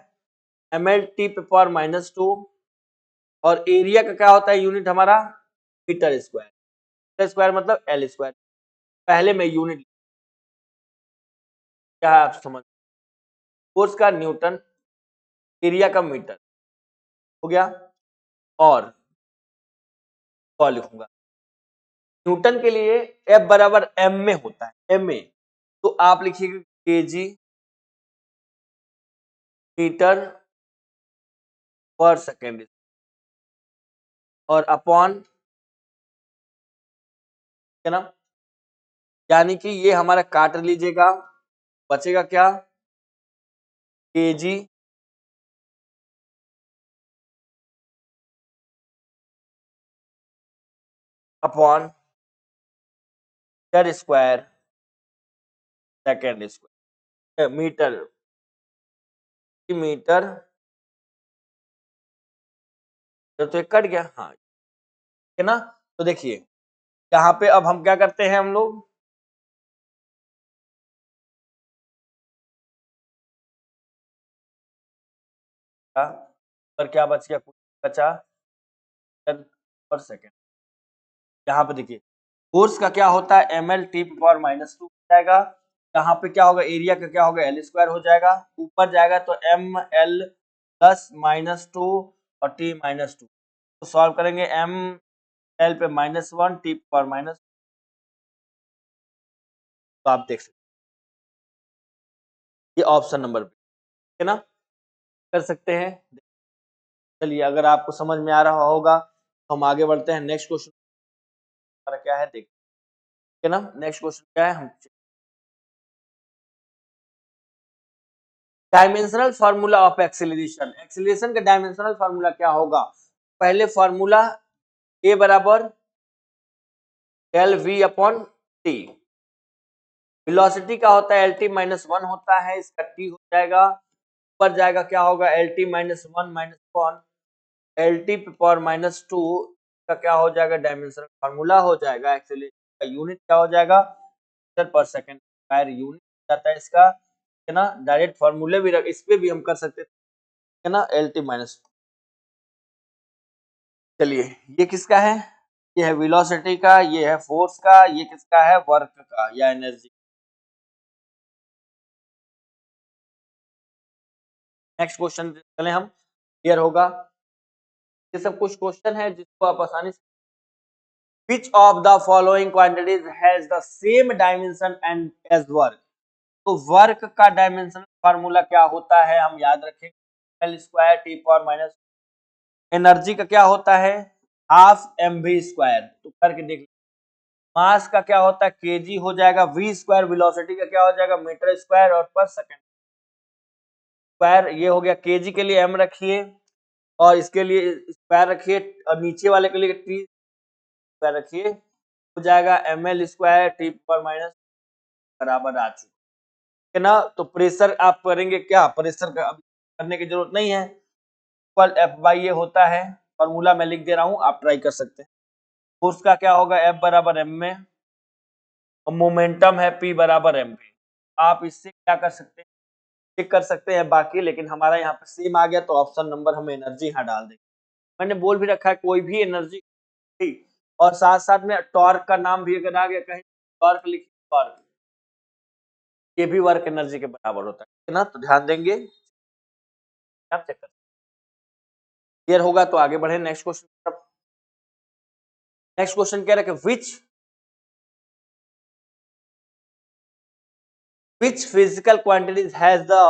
ml/t पे पावर -2, और एरिया का क्या होता है यूनिट हमारा? Metre square. मीटर स्क्वायर मतलब एल स्क्वायर। पहले मैं यूनिट, क्या है आप समझ, फोर्स का न्यूटन, एरिया का मीटर, हो गया। और कॉल लिखूंगा न्यूटन के लिए F बराबर m में होता है, m में, तो आप लिखिएगा केजी मीटर पर सेकेंड, और अपॉन, है ना। यानी कि ये हमारा काट लीजिएगा, बचेगा क्या? KG upon metre square second square, metre, metre, तो एक कट गया, हाँ, है ना। तो देखिए यहाँ पे अब हम क्या करते हैं हम लोग, पर क्या बच गया, कुछ बचा पर सेकेंड। यहाँ पे देखिए फोर्स का क्या होता है ml t पावर -2 हो जाएगा। यहाँ पे क्या होगा, एरिया का क्या होगा, एल स्क्वायर हो जाएगा। ऊपर जाएगा तो ml प्लस -2 और t -2, तो सॉल्व करेंगे ml पे -1 t पावर माइनस, तो आप देख सकते ये ऑप्शन नंबर बी है ना, कर सकते हैं। चलिए अगर आपको समझ में आ रहा होगा तो हम आगे बढ़ते हैं। नेक्स्ट क्वेश्चन हमारा क्या है देखते है ना। नेक्स्ट क्वेश्चन क्या है, हम dimensional formula of acceleration, acceleration का डायमेंशनल फार्मूला क्या होगा। पहले फार्मूला ए बराबर del V upon T, velocity का होता है एल टी -1 होता है, इसका टी हो जाएगा। ऊपर जाएगा क्या होगा, L T -1 -1 L T power -2 का क्या हो जाएगा, डायमेंशनल फार्मूला हो जाएगा। एक्सीलरेशन का यूनिट क्या हो जाएगा, मीटर पर सेकंड स्क्वायर यूनिट जाता है इसका, है ना। डायरेक्ट फार्मूले भी इस पे भी हम कर सकते है ना, एल टी माइनस। चलिए ये किसका है, ये है वेलोसिटी का, ये है फोर्स का, ये किसका है, वर्क का या एनर्जी। नेक्स्ट क्वेश्चन चले हम, क्लियर होगा। ये सब कुछ क्वेश्चन है जिसको आप आसानी से, which of the following quantities has the same dimension and as work, तो वर्क का डायमेंशन फार्मूला क्या होता है हम याद रखेंगे, L square T power minus. Energy का क्या होता है, हाफ एम वी स्क्वायर, तो करके देख। मास का क्या होता है, केजी हो जाएगा, वी स्क्वायर वेलोसिटी का क्या हो जाएगा, मीटर स्क्वायर और पर सेकंड स्क्वायर। ये हो गया केजी के लिए एम रखिए और इसके लिए स्क्वायर रखिए, और नीचे वाले के लिए टी स्क्वायर रखिए, हो जाएगा M L square T power minus बराबर आ चुका है ना। तो प्रेशर आप करेंगे क्या, प्रेशर का अब करने की जरूरत नहीं है, इक्वल एफ बाई ये होता है, फॉर्मूला मैं लिख दे रहा हूँ, आप ट्राई कर सकते हैं। फोर्स का क्या होगा, एफ बराबर एम में, और मोमेंटम है पी बराबर एम पे। आप इससे क्या कर सकते हैं, चेक कर सकते हैं बाकी, लेकिन हमारा यहाँ पे सेम आ गया तो ऑप्शन नंबर हम एनर्जी यहाँ डाल देंगे। मैंने बोल भी रखा है कोई भी एनर्जी, और साथ साथ में टॉर्क का नाम भी अगर आ गया कहीं, टॉर्क लिखिए, टॉर्क ये भी वर्क एनर्जी के बराबर होता है ना, तो ध्यान देंगे, आप चेक कर, क्लियर होगा तो आगे बढ़े नेक्स्ट क्वेश्चन। नेक्स्ट क्वेश्चन कह रहा है कि which physical quantities has the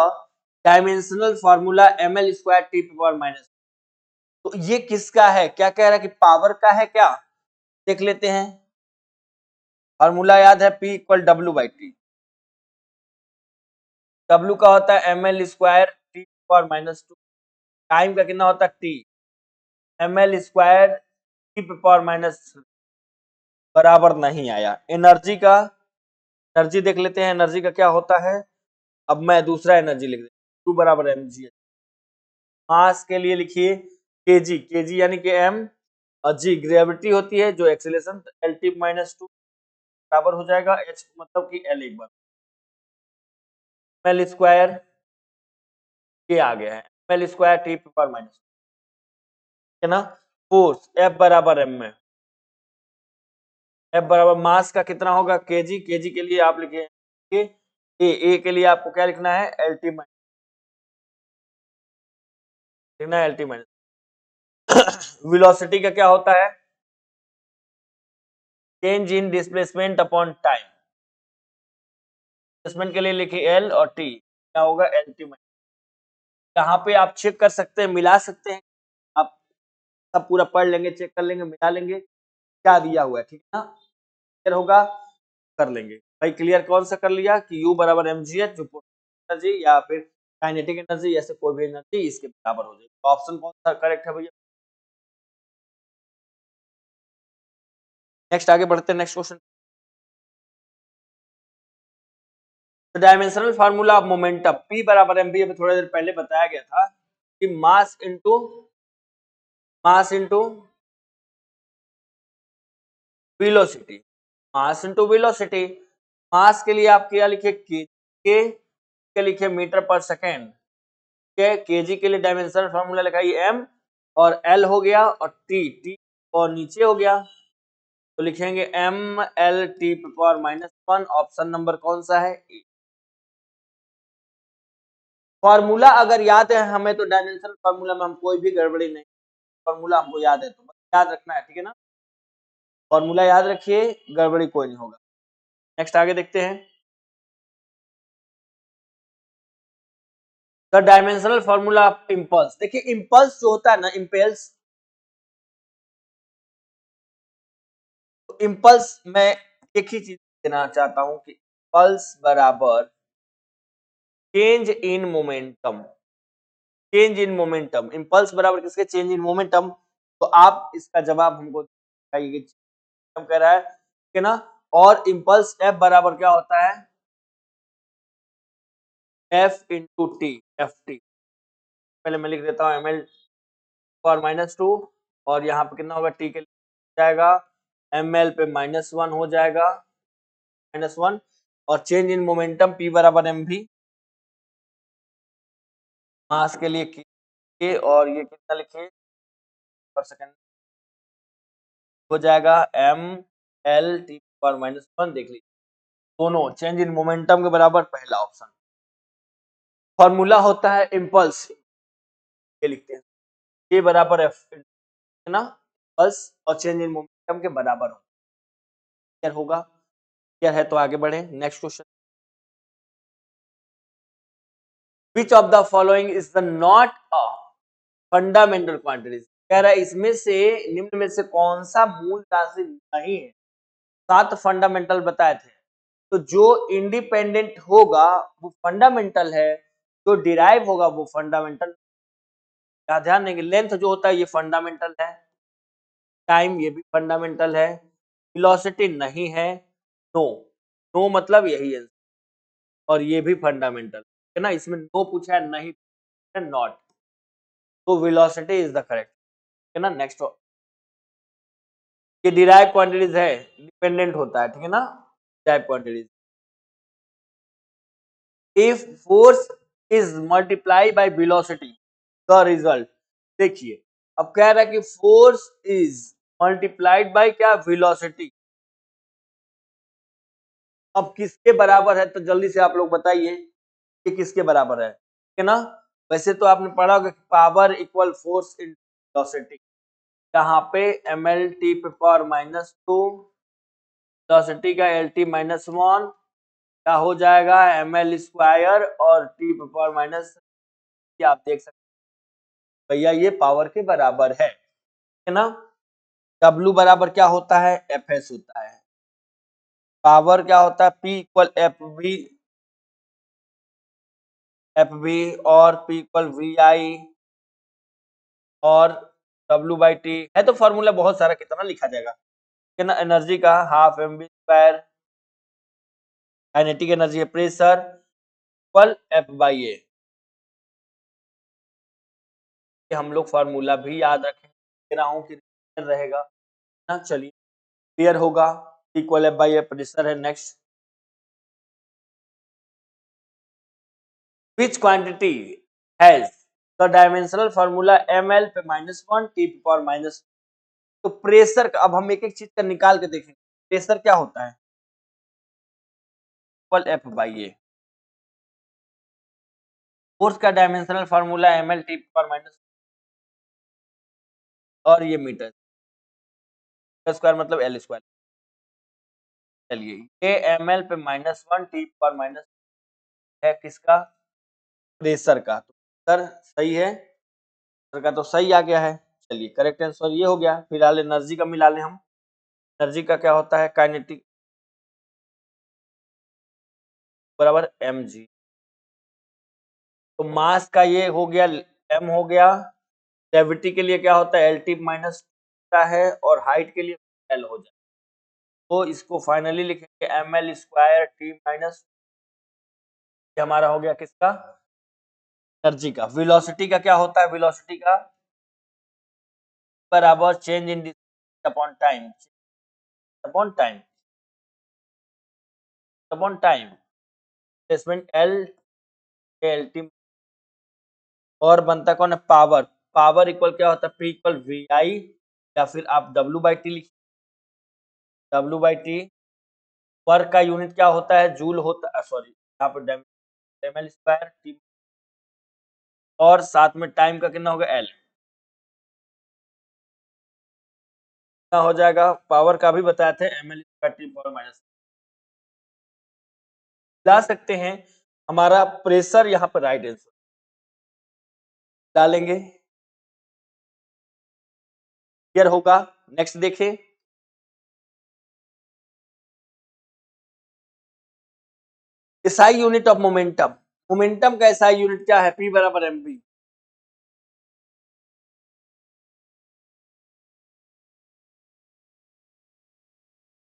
dimensional formula ml square t power minus, तो ये किसका है, क्या कह रहा है कि पावर का है क्या, देख लेते हैं। फार्मूला याद है, P equal W by T, W का होता है ml square T power -2, time का कितना होता है t, ml square T power minus बराबर नहीं आया। एनर्जी का, एनर्जी देख लेते हैं, एनर्जी का क्या होता है, अब मैं दूसरा एनर्जी लिख देता हूँ, 2 बराबर mg। मास के लिए लिखिए केजी, केजी यानी कि एम, और जी ग्रेविटी होती है जो एक्सीलरेशन, एल टी -2 बराबर हो जाएगा एच, मतलब कि एल एक बार एल स्क्वायर के आ गया है, L square T power minus, है ना। फोर्स एफ बराबर एम में, एफ बराबर मास का कितना होगा केजी, केजी के लिए आप लिखिए ए के लिए आपको क्या लिखना है, एल टी माइनस, लिखना है एल टी माइनस। वेलोसिटी का क्या होता है, चेंज इन डिस्प्लेसमेंट अपॉन टाइम, डिस्प्लेसमेंट के लिए लिखिए एल और टी, क्या होगा एल टी माइनस। यहाँ पे आप चेक कर सकते हैं, मिला सकते हैं, आप सब पूरा पढ़ लेंगे, चेक कर लेंगे, मिला लेंगे क्या दिया हुआ है, ठीक है ना। क्लियर होगा, कर लेंगे भाई। क्लियर कौन सा कर लिया कि U बराबर mgh, जो एनर्जी या फिर काइनेटिक एनर्जी, ऐसे कोई भी एनर्जी इसके बराबर हो जाएगी। तो ऑप्शन कौन सा करेक्ट है भैया। नेक्स्ट आगे बढ़ते हैं, next question. Dimensional formula of momentum P बराबर mv, अभी थोड़ा देर पहले बताया गया था कि mass into velocity, mass into velocity. Mass के लिए आप क्या लिखिए, के लिखिए मीटर पर सेकेंड, केजी के लिए डायमेंशनल फार्मूला लिखाइए एम, और एल हो गया, और टी और नीचे हो गया, तो लिखेंगे M L T power -1। Option number कौन सा है? फॉर्मूला अगर याद है हमें तो डायमेंशनल फार्मूला में हम कोई भी गड़बड़ी नहीं, फॉर्मूला हमको याद है तो बस याद रखना है, ठीक है ना? फॉर्मूला याद रखिए, गड़बड़ी कोई नहीं होगा। नेक्स्ट आगे देखते हैं। The dimensional formula of impulse. देखिए इम्पल्स जो होता है ना, इम्पल्स, तो इम्पल्स में एक ही चीज देना चाहता हूं कि पल्स बराबर change in momentum. Change in momentum, impulse बराबर किसके? Change in momentum. तो आप इसका जवाब हमको बताइए, हम कह रहा है, ठीक है ना? और इम्पल्स एफ बराबर क्या होता है? F into T, F T. पहले मैं लिख देता हूं एम एल पावर -2, और यहाँ पे कितना होगा? टी के लिए जाएगा एम एल पे -1 हो जाएगा, -1, और चेंज इन मोमेंटम पी बराबर एम भी, मास के लिए के, और ये कितना लिखे पर सेकंड हो जाएगा एम एल टी पावर -1। देख लीजिए दोनों चेंज इन मोमेंटम के बराबर, पहला ऑप्शन। फॉर्मूला होता है इम्पल्स, ये लिखते हैं ए बराबर एफ, है ना? पल्स और चेंज इन मोमेंटम के बराबर हो, क्लियर होगा? क्लियर है तो आगे बढ़े। Next question, which of the following is the not a fundamental quantities. कह रहा है इसमें से निम्न में से कौन सा मूल राशि नहीं है? 7 फंडामेंटल बताए थे, तो जो इंडिपेंडेंट होगा वो फंडामेंटल है, जो डिराइव होगा वो फंडामेंटल। ध्यान देंगे, लेंथ जो होता है ये फंडामेंटल है, टाइम ये भी फंडामेंटल है, वेलोसिटी नहीं है, नो, नो मतलब यही है, और ये भी फंडामेंटल है ना? इसमें नो पूछा है, नहीं नॉट, तो वेलोसिटी इज द करेक्ट, है ना? नेक्स्ट, ये डिराइव क्वांटिटीज है, डिपेंडेंट होता है, ठीक है ना? Derive quantities, if force is multiply by velocity the result. देखिए अब कह रहा है कि फोर्स इज मल्टीप्लाइड बाय क्या? वेलोसिटी। अब किसके बराबर है? तो जल्दी से आप लोग बताइए कि किसके बराबर है, ठीक है ना? वैसे तो आपने पढ़ा होगा कि power equal force in velocity, यहाँ पे M L T power -2, velocity का एल टी -1, क्या हो जाएगा? एम एल स्क्वायर और टी पावर माइनस, आप देख सकते भैया ये पावर के बराबर है ना? W बराबर क्या होता है? एफ एस होता है। पावर क्या होता है? P इक्वल एफ वी, और P इक्वल वी आई, और W बाई टी है। तो फॉर्मूला बहुत सारा, कितना लिखा जाएगा, ठीक है ना? एनर्जी का half M V square, kinetic energy है pressure equal F by A. हम लोग फॉर्मूला भी याद रखें, दे रहा हूं कि रहेगा ना। चलिए क्लियर होगा, equal F by A pressure है। Next, which quantity has the dimensional formula ml पे -1 t पावर माइनस। तो प्रेशर का अब हम एक एक चीज का निकाल के देखेंगे। प्रेशर क्या होता है? Equal F by A. Force का dimensional formula ml t power minus, और ये मीटर स्क्वायर मतलब एल स्क्वायर। चलिए ये ml पे -1 t पावर माइनस है किसका? प्रेशर का। तो सर सही है, प्रेशर का तो सही आ गया है। चलिए करेक्ट आंसर ये हो गया। फिलहाल एनर्जी का मिला लें हम। एनर्जी का क्या होता है? काइनेटिक बराबर mg। तो मास का ये हो गया, m हो गया। ग्रेविटी के लिए क्या होता है? एल टी माइनस का है, और हाइट के लिए एल हो जाए। तो इसको फाइनली लिखेंगे M L square T minus, हमारा हो गया किसका? एनर्जी का। वेलोसिटी का क्या होता है? वेलोसिटी का बराबर change in distance upon time, upon time, upon time, displacement L L T और बनता कौन है, पावर। पावर इक्वल क्या होता है, P इक्वल VI, या फिर आप W/T लिखिए, W/T। वर्क का यूनिट क्या होता है, जूल होता है, सॉरी यहाँ पर ml स्क्वायर T, और साथ में टाइम का कितना होगा, L हो जाएगा। पावर का भी बताए थे, ml square T power minus. ला सकते हैं, हमारा प्रेशर यहाँ पर राइट आंसर डालेंगे, क्लियर होगा। नेक्स्ट देखें, SI unit of momentum. Momentum का एसआई यूनिट क्या है, P बराबर mv।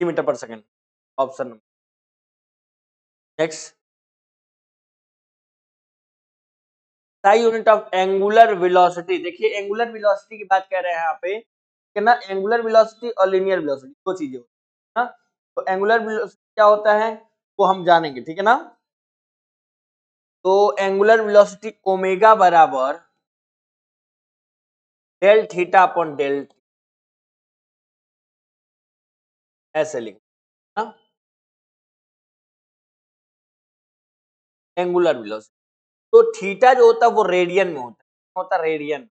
मीटर पर second, option number. Next, SI unit of angular velocity. देखिए एंगुलर वेलोसिटी की बात कर रहे हैं यहाँ पे कि ना, एंगुलर वेलोसिटी और लीनियर वेलोसिटी दो चीजें होती है ना। तो एंगुलर वेलोसिटी क्या होता है वो हम जानेंगे, ठीक है ना। तो एंगुलर वेलोसिटी ओमेगा बराबर डेल थीटा अपॉन डेल, ऐसे लिखना ना, एंगुलर वेलोसिटी। तो थीटा जो होता है वो रेडियन में होता है रेडियन,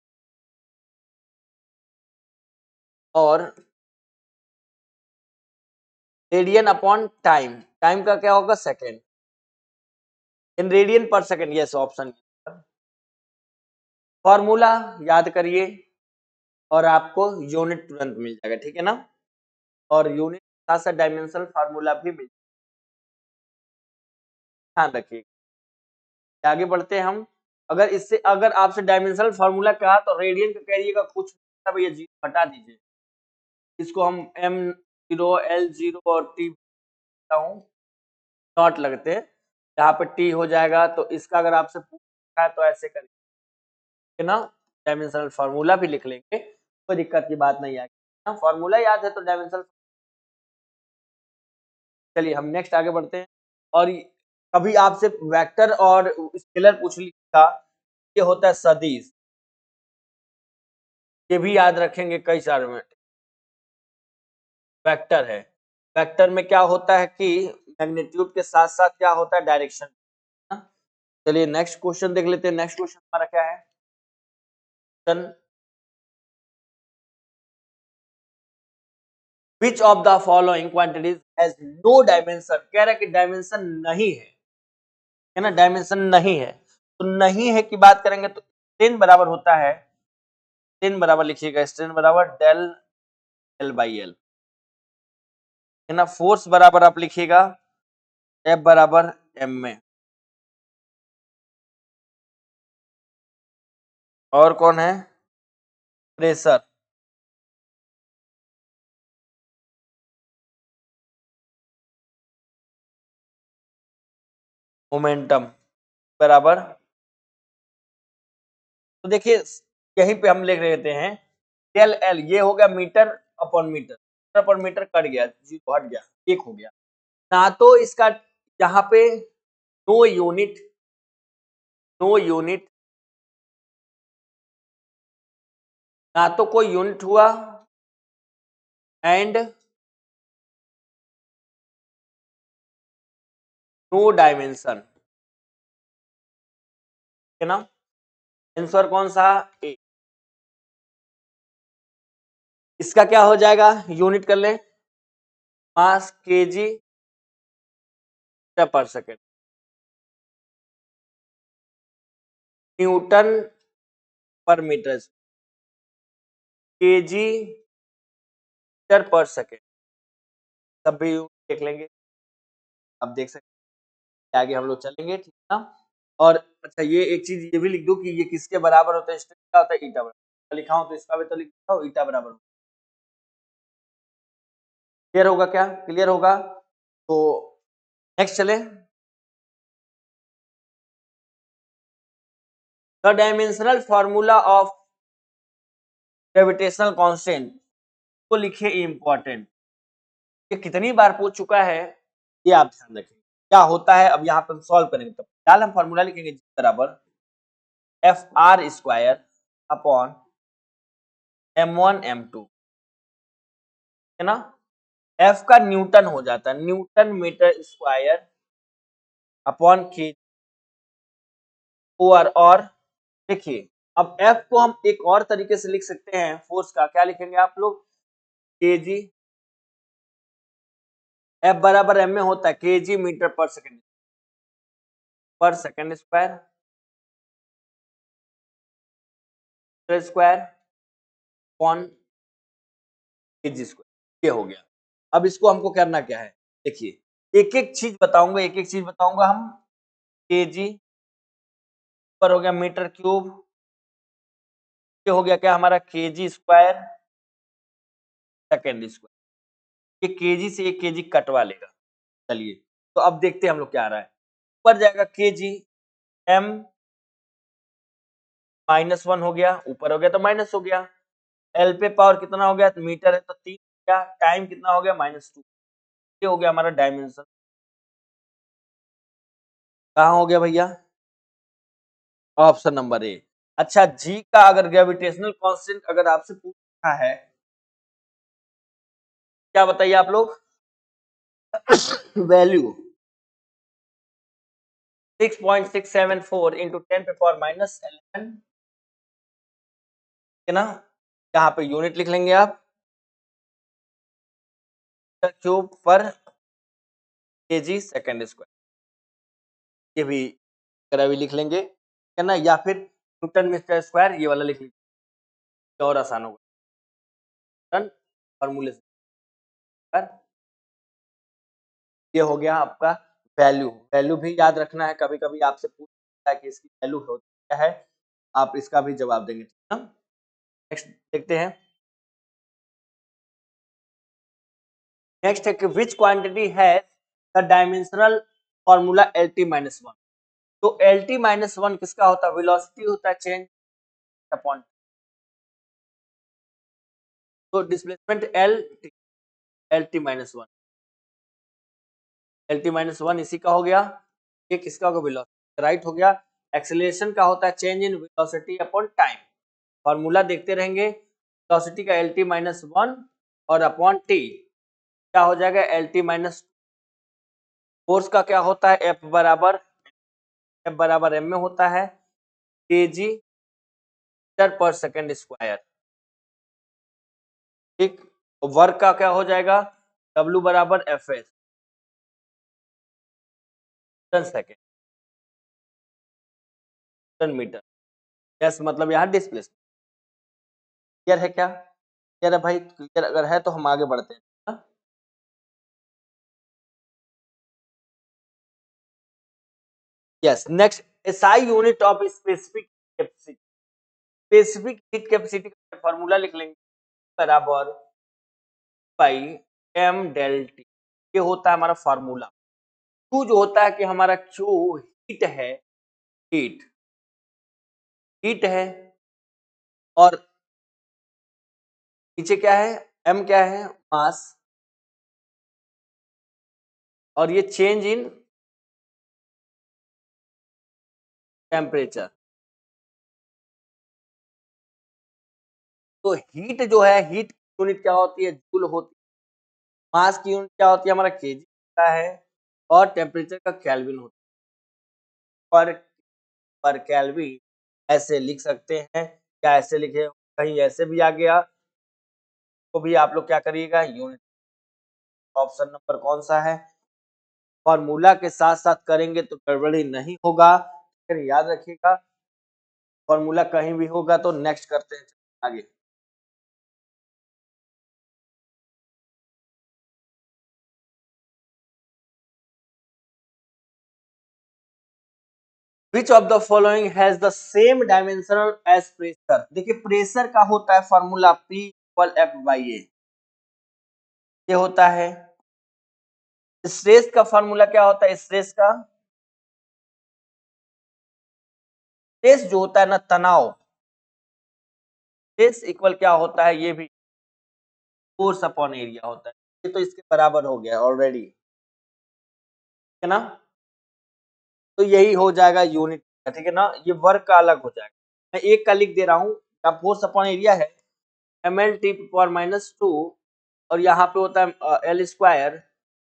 और रेडियन अपॉन टाइम, टाइम का क्या होगा, सेकेंड, इन रेडियन पर सेकेंड, यस ऑप्शन। फॉर्मूला याद करिए और आपको यूनिट तुरंत मिल जाएगा, ठीक है ना। और यूनिट साथ साथ डायमेंशनल फार्मूला भी मिल, ध्यान रखिए। आगे बढ़ते हैं हम। अगर इससे अगर आपसे डायमेंशनल फार्मूला कहा तो रेडियन का करिएगा कुछ भैया, जीरो हटा दीजिए, इसको हम m0 L0 और t हूँ, नॉट लगते हैं, यहाँ पे t हो जाएगा। तो इसका अगर आपसे पूछा है तो ऐसे करिए, है ना। डायमेंशनल फार्मूला भी लिख लेंगे, कोई दिक्कत की बात नहीं आएगी ना, फार्मूला याद है तो डायमेंशनल। चलिए हम नेक्स्ट आगे बढ़ते हैं। और कभी आपसे वेक्टर और स्केलर पूछ लिखा, ये होता है सदिश, ये भी याद रखेंगे कई सारे में। वेक्टर है, वेक्टर में क्या होता है कि मैग्नीट्यूड के साथ साथ क्या होता है, डायरेक्शन। चलिए नेक्स्ट क्वेश्चन देख लेते हैं। नेक्स्ट क्वेश्चन हमारा क्या है, which of the following quantities has no dimension. कह रहा है कि डायमेंशन नहीं है ना, डायमेंशन नहीं है। तो नहीं है की बात करेंगे तो स्ट्रेन बराबर होता है, स्ट्रेन बराबर लिखिएगा, स्ट्रेन बराबर डेल एल बाई एल, है ना। फोर्स बराबर आप लिखिएगा एफ बराबर एम में। और कौन है, प्रेशर, मोमेंटम बराबर। तो देखिए यहीं पे हम लिख लेते हैं डेल एल, ये हो गया metre upon metre, metre upon metre cut गया, जीरो हट गया, एक हो गया ना। तो इसका यहाँ पे नो यूनिट, नो यूनिट, ना तो कोई यूनिट हुआ, एंड नो डायमेंशन, है ना। आंसर कौन सा, ए। इसका क्या हो जाएगा, यूनिट कर ले, मास केजी पर सेकेंड, न्यूटन पर मीटर, केजी पर सेकेंड, सब भी देख लेंगे। अब देख सकते हैं आगे हम लोग चलेंगे, ठीक है ना। और अच्छा ये एक चीज ये भी लिख दो कि ये किसके बराबर होता है, स्ट्रेन का होता है ईटा बराबर, लिखा हूं तो इसका भी तो लिखा हूं, ईटा बराबर। क्लियर होगा क्या, क्लियर होगा। तो नेक्स्ट चले, the dimensional formula of gravitational constant को लिखे इंपॉर्टेंट, ये कितनी बार पूछ चुका है, ये आप ध्यान रखें क्या होता है। अब यहाँ पे हम सॉल्व करेंगे, तब फिलहाल हम फार्मूला लिखेंगे बराबर F R square upon m1 m2, है ना। एफ का न्यूटन हो जाता है, न्यूटन मीटर स्क्वायर अपॉन के ओवर। और देखिए अब एफ को हम एक और तरीके से लिख सकते हैं फोर्स का, क्या लिखेंगे आप लोग, के जी, एफ बराबर एम में होता है के जी मीटर पर सेकेंड स्क्वायर स्क्वायर अपॉन के जी स्क्वायर, ये हो गया। अब इसको हमको करना क्या है, देखिए एक एक चीज बताऊंगा हम। के जी पर हो गया मीटर क्यूब, ये हो गया क्या हमारा के जी स्क्वायर सेकेंड स्क्वायर, ये के जी से एक के जी कटवा लेगा। चलिए तो अब देखते हैं हम लोग क्या आ रहा है, ऊपर जाएगा के जी, एम -1 हो गया, ऊपर हो गया तो माइनस हो गया, एल पे पावर कितना हो गया, तो मीटर है तो 3 हो गया, टाइम कितना हो गया -2, ये हो गया हमारा डायमेंशन। कहाँ हो गया भैया, ऑप्शन नंबर ए। अच्छा जी का अगर ग्रेविटेशनल कांस्टेंट अगर आपसे पूछा है, क्या बताइए आप लोग, वैल्यू 6.674 इंटू 10⁻11, है ना। यहाँ पे यूनिट लिख लेंगे आप, क्यूब पर केजी सेकेंड स्क्वायर, ये भी अभी लिख लेंगे, है ना, या फिर न्यूटन मीटर स्क्वायर ये वाला लिख लीजिए, और आसान होगा फॉर्मूले से। ये हो गया आपका वैल्यू, वैल्यू भी याद रखना है, कभी कभी आपसे पूछता है कि इसकी वैल्यू क्या है, आप इसका भी जवाब देंगे, ठीक है। नेक्स्ट देखते हैं, नेक्स्ट है कि विच क्वांटिटी है द डायमेंशनल फॉर्मूला LT-1। तो LT-1 किसका होता है, वेलोसिटी होता है चेंज अपॉन, तो डिस्प्लेसमेंट LT-1, LT-1 इसी का हो गया, ये किसका होगा, वेलोसिटी, राइट हो गया। एक्सेलरेशन का होता है change in velocity upon time, formula देखते रहेंगे, वेलोसिटी का LT-1 और अपॉन टी क्या हो जाएगा LT-, फोर्स का क्या होता है F बराबर m में होता है kg मीटर पर सेकेंड स्क्वायर, ठीक। वर्क का क्या हो जाएगा W बराबर Fs टन सेकेंड टन मीटर, यस मतलब यहाँ डिस्प्लेसमेंट। क्लियर है क्या, क्लियर है भाई, क्लियर अगर है तो हम आगे बढ़ते हैं। Yes next, SI unit of specific capacity, specific heat capacity का फॉर्मूला लिख लेंगे, बराबर पाई m डेल टी, ये होता है हमारा फॉर्मूला। Q जो होता है कि हमारा Q हीट है, हीट हीट है, और नीचे क्या है, m क्या है, मास, और ये चेंज इन टेम्परेचर। तो हीट जो है, हीट की यूनिट क्या होती है, जूल होती है, मास की यूनिट क्या होती है हमारा केजी होता है, और टेम्परेचर का केल्विन होता है, पर केल्विन ऐसे लिख सकते हैं, क्या ऐसे लिखे, कहीं ऐसे भी आ गया तो भी आप लोग क्या करिएगा, यूनिट, ऑप्शन नंबर कौन सा है, फॉर्मूला के साथ साथ करेंगे तो गड़बड़ी नहीं होगा, फिर याद रखिएगा, फॉर्मूला कहीं भी होगा तो नेक्स्ट करते हैं आगे। Which of the following has the same dimensional as pressure, देखिए प्रेशर का होता है फॉर्मूला P इक्वल F/A, ये होता है। स्ट्रेस का फॉर्मूला क्या होता है, स्ट्रेस जो होता है ना, तनाव, स्ट्रेस इक्वल क्या होता है, ये भी फोर्स अपॉन एरिया होता है, ये तो इसके बराबर हो गया ऑलरेडी, है ना। तो यही हो जाएगा यूनिट ठीक है ना, ये वर्क का अलग हो जाएगा। मैं एक का लिख दे रहा हूँ, फोर्स अपॉन एरिया है ml टी पावर माइनस 2 और यहाँ पे होता है एल स्क्वायर,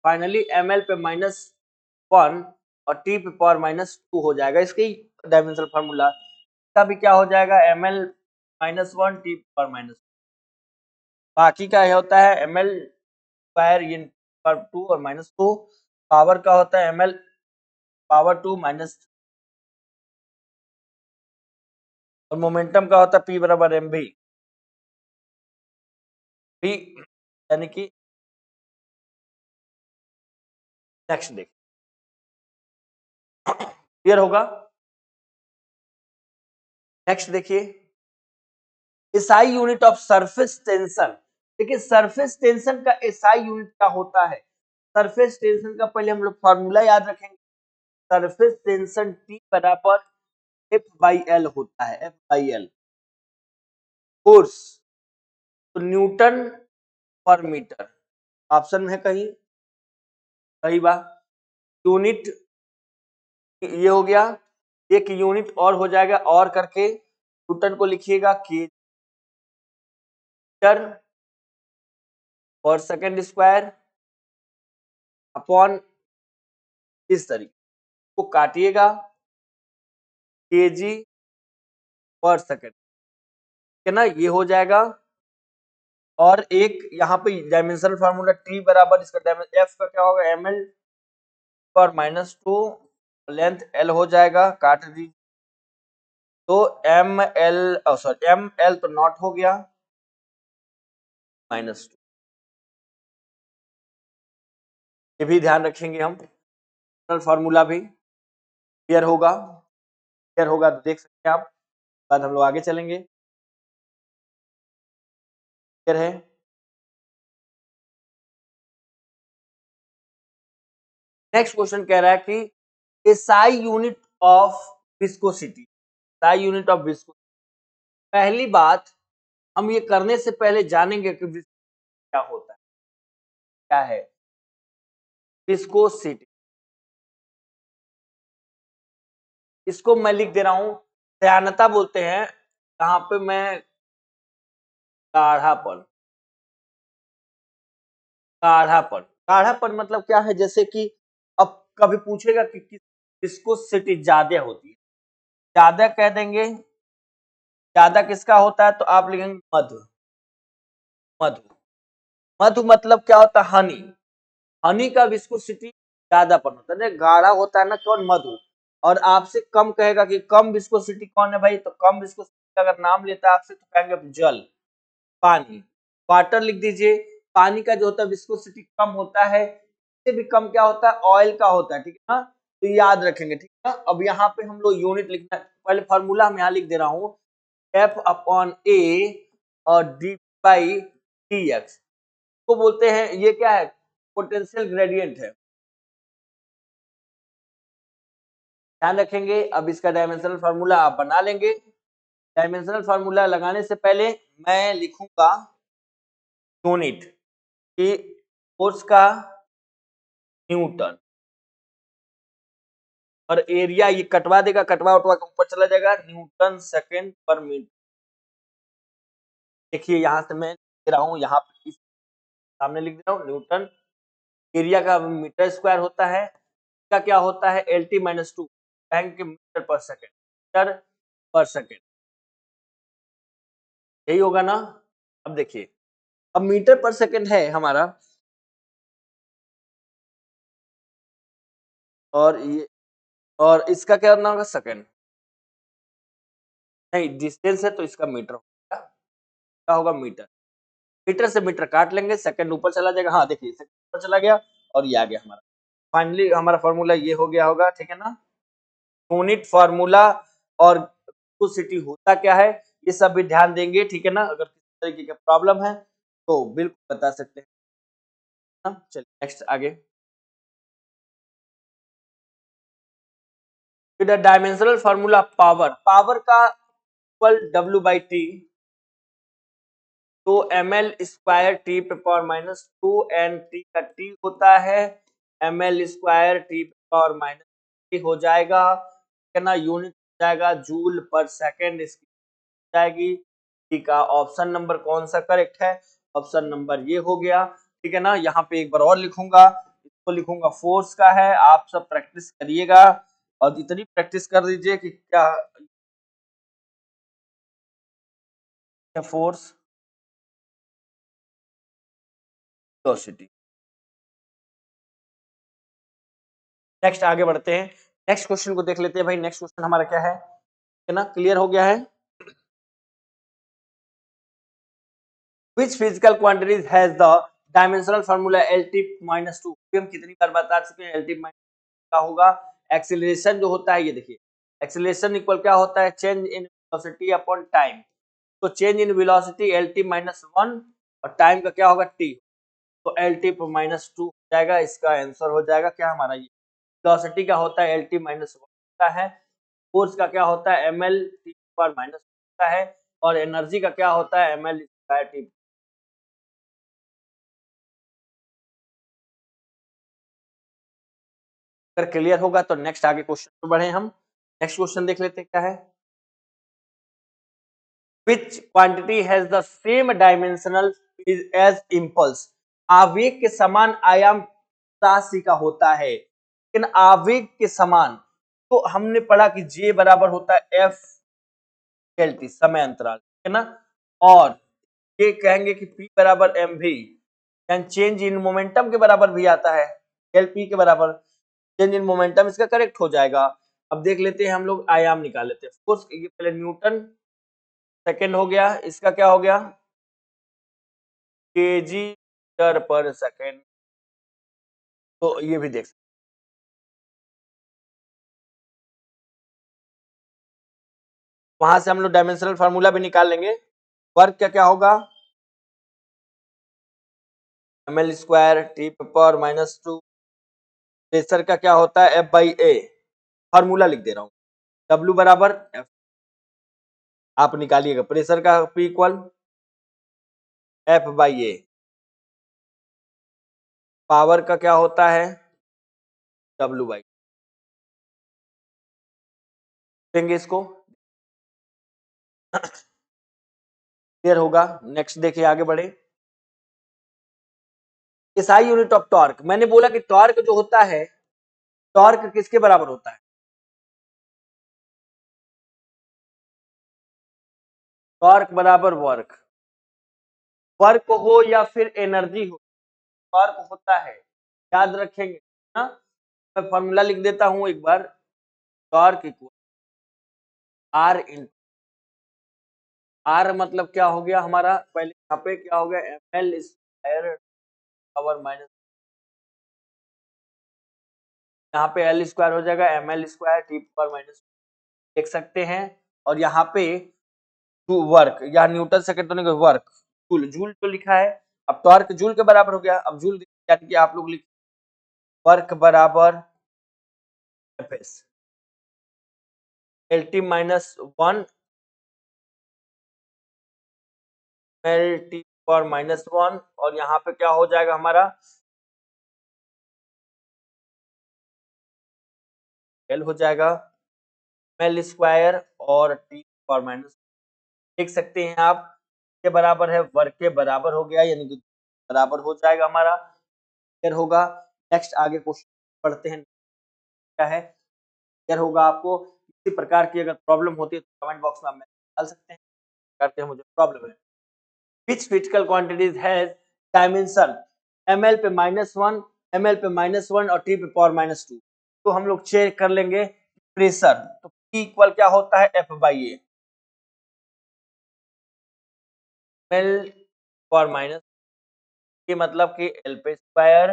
फाइनली ml पे -1 और टी पे पावर -2 हो जाएगा, इसकी डायमेंशनल फार्मूला का भी क्या हो जाएगा ml -1 टी पावर माइनस, बाकी का होता है ml स्क्वायर ये पावर 2 और -2, पावर का होता है ml पावर 2 माइनस, और मोमेंटम का होता है p बराबर mv v, यानी कि नेक्स्ट देख क्लियर होगा। नेक्स्ट देखिए SI unit of surface tension. देखिए सरफेस टेंशन का एसआई यूनिट क्या होता है, सरफेस टेंशन का पहले हम लोग फॉर्मूला याद रखेंगे, सरफेस टेंशन टी बराबर एफ बाई एल होता है, एफ बाई एल फोर्स तो न्यूटन पर मीटर, ऑप्शन में है कहीं, सही बात, यूनिट ये हो गया, एक यूनिट और हो जाएगा और करके न्यूटन को लिखिएगा के मीटर पर सेकंड स्क्वायर अपॉन इस तरीके को काटिएगा केजी पर सेकंड, है ना, ये हो जाएगा। और एक यहाँ पे डायमेंशनल फार्मूला टी बराबर इसका डायमेंशन एफ का क्या होगा ml पर -2 लेंथ l हो जाएगा, काट दी तो ml सॉरी ml तो नॉट हो गया -2, ये भी ध्यान रखेंगे हम, फार्मूला भी क्लियर होगा तो देख सकते हैं आप, बाद हम लोग आगे चलेंगे, क्लियर है। नेक्स्ट क्वेश्चन कह रहा है कि SI unit of viscosity, SI unit of viscosity, पहली बात हम ये करने से पहले जानेंगे कि क्या होता है, क्या है विस्कोसिटी, इसको मैं लिख दे रहा हूं श्यानता बोलते हैं, यहाँ पे मैं गाढ़ापन, गाढ़ापन, गाढ़ापन मतलब क्या है, जैसे कि अब कभी पूछेगा कि किस विस्कोसिटी ज्यादा होती है, ज्यादा कह देंगे, ज्यादा किसका होता है तो आप लिखेंगे मधु, मधु, मधु मतलब क्या होता है हनी, हनी का विस्कोसिटी ज्यादापन होता है, गाढ़ा होता है ना कौन मधु, और आपसे कम कहेगा कि कम विस्कोसिटी कौन है भाई, तो कम विस्कोसिटी का अगर नाम लेता है आपसे तो कहेंगे जल, पानी, वाटर लिख दीजिए, पानी का जो होता है विस्कोसिटी कम होता है, इससे भी कम क्या होता है ऑयल का होता है, ठीक है ना, तो याद रखेंगे, ठीक है ना। अब यहाँ पे हम लोग यूनिट लिखना है, पहले फॉर्मूला हम यहाँ लिख दे रहा हूँ एफ अपॉन ए और डी बाई डी एक्स को बोलते हैं, ये क्या है पोटेंशियल ग्रेडियंट है, ध्यान रखेंगे। अब इसका डायमेंशनल फार्मूला आप बना लेंगे, डायमेंशनल फार्मूला लगाने से पहले मैं लिखूंगा यूनिट कि फोर्स का न्यूटन और एरिया ये कटवा देगा, कटवा उठवा के ऊपर चला जाएगा न्यूटन सेकेंड पर मीटर, देखिए यहां से मैं दे रहा हूं, यहाँ पे सामने लिख दे रहा हूँ न्यूटन, एरिया का मीटर स्क्वायर होता है, इसका क्या होता है LT -2 कहेंगे मीटर पर सेकेंड, मीटर पर सेकेंड, यही होगा ना। अब देखिए अब मीटर पर सेकेंड है हमारा, और ये और इसका क्या करना होगा सेकेंड, नहीं डिस्टेंस है तो इसका मीटर होगा, क्या होगा मीटर, मीटर से मीटर काट लेंगे, सेकंड ऊपर चला जाएगा, हाँ देखिए सेकंड ऊपर चला गया और ये आ गया हमारा, फाइनली हमारा फॉर्मूला ये हो गया होगा, ठीक है ना। यूनिट फार्मूला और विस्कोसिटी होता क्या है ये सब भी ध्यान देंगे, ठीक है ना, अगर किसी तरीके का प्रॉब्लम है तो बिल्कुल बता सकते हैं ना। चलिए नेक्स्ट आगे, डायमेंशनल फार्मूला पावर, पावर का इक्वल W/T, तो ml स्क्वायर टी पे पावर -2 एंड टी का टी होता है ml स्क्वायर टी पे पावर -3 हो जाएगा, है ना, यूनिट जाएगा जूल पर सेकेंड इसकी जाएगी। ठीक है, ऑप्शन नंबर कौन सा करेक्ट है? ऑप्शन नंबर ये हो गया। ठीक है ना, यहाँ पे एक बार और लिखूंगा, इसको लिखूंगा फोर्स का है। आप सब प्रैक्टिस करिएगा और इतनी प्रैक्टिस कर दीजिए कि क्या फोर्स वेलोसिटी। नेक्स्ट आगे बढ़ते हैं, नेक्स्ट क्वेश्चन को देख लेते हैं भाई। नेक्स्ट क्वेश्चन हमारा क्या है ना, क्लियर हो गया है? Which physical quantities has the dimensional formula LT minus 2? हम कितनी बार बता चुके हैं LT माइनस क्या होगा? एक्सीलरेशन जो होता है, ये देखिए एक्सीलरेशन इक्वल क्या होता है? Change in velocity upon time. तो चेंज इन वेलोसिटी LT माइनस 1 और टाइम का क्या होगा? T। तो LT माइनस 2 हो जाएगा, इसका आंसर हो जाएगा क्या हमारा? ये वेलोसिटी का होता है LT माइनस 1 का है, फोर्स का क्या होता है? ml T पर माइनस का है, और एनर्जी का क्या होता है? ml square T। अगर क्लियर होगा तो नेक्स्ट आगे क्वेश्चन पे बढ़े हम। नेक्स्ट क्वेश्चन देख लेते हैं क्या है। Which quantity has the same dimensional is as impulse? आवेग के समान आयाम राशि का होता है, लेकिन आवेग के समान तो हमने पढ़ा कि J बराबर होता है F एल टी समय अंतराल, है ना। और ये कहेंगे कि P बराबर एम भी, चेंज इन मोमेंटम के बराबर भी आता है, एल पी के बराबर चेंज इन मोमेंटम, इसका करेक्ट हो जाएगा। अब देख लेते हैं हम लोग, आयाम निकाल लेते हैं। फोर्स ये पहले न्यूटन सेकेंड हो गया, इसका क्या हो गया? केजी मीटर पर सेकेंड। तो ये भी देख सकते, वहां से हम लोग डायमेंशनल फार्मूला भी निकाल लेंगे। वर्क क्या क्या होगा? M L square T power minus 2। Pressure का क्या होता है? F by A. फार्मूला लिख दे रहा हूँ, डब्ल्यू बराबर एफ। आप निकालिएगा प्रेशर का P equal F by A. Power का क्या होता है? W by. देंगे इसको, क्लियर होगा। नेक्स्ट देखिए आगे बढ़े। एसआई यूनिट ऑफ टॉर्क, मैंने बोला कि टॉर्क जो होता है, टॉर्क किसके बराबर होता है? टॉर्क बराबर वर्क, वर्क हो या फिर एनर्जी हो, टॉर्क होता है, याद रखेंगे ना। मैं फॉर्मूला लिख देता हूं एक बार, torque equal R in, R मतलब क्या हो गया हमारा? पहले यहाँ पे क्या हो गया? M L square power minus, यहाँ पे एल स्क्वायर हो जाएगा M L square T power minus, देख सकते हैं। और यहाँ पे वर्क, या न्यूटन सेकंड तो नहीं, वर्क जूल, जूल तो लिखा है। अब टॉर्क जूल के बराबर हो गया। अब जूल यानी कि आप लोग लिख वर्क बराबर F S L T minus 1 L T power minus 1, और यहाँ पे क्या हो जाएगा हमारा? एल हो जाएगा एल स्क्वायर और टी पावर माइनस, देख सकते हैं आप, के बराबर है, वर्क के बराबर हो गया, यानी कि बराबर हो जाएगा हमारा, क्लियर होगा। नेक्स्ट आगे क्वेश्चन पढ़ते हैं, क्या है क्लियर होगा आपको। इसी प्रकार की अगर प्रॉब्लम होती है तो कमेंट बॉक्स में आप डाल सकते हैं, करते हैं मुझे प्रॉब्लम है। Which physical quantities has dimension ml पे -1, ml पे -1 और t पे पावर -2? तो हम लोग चेक कर लेंगे प्रेशर, तो P इक्वल क्या होता है? F by A, ml power minus, ये मतलब कि L पे स्क्वायर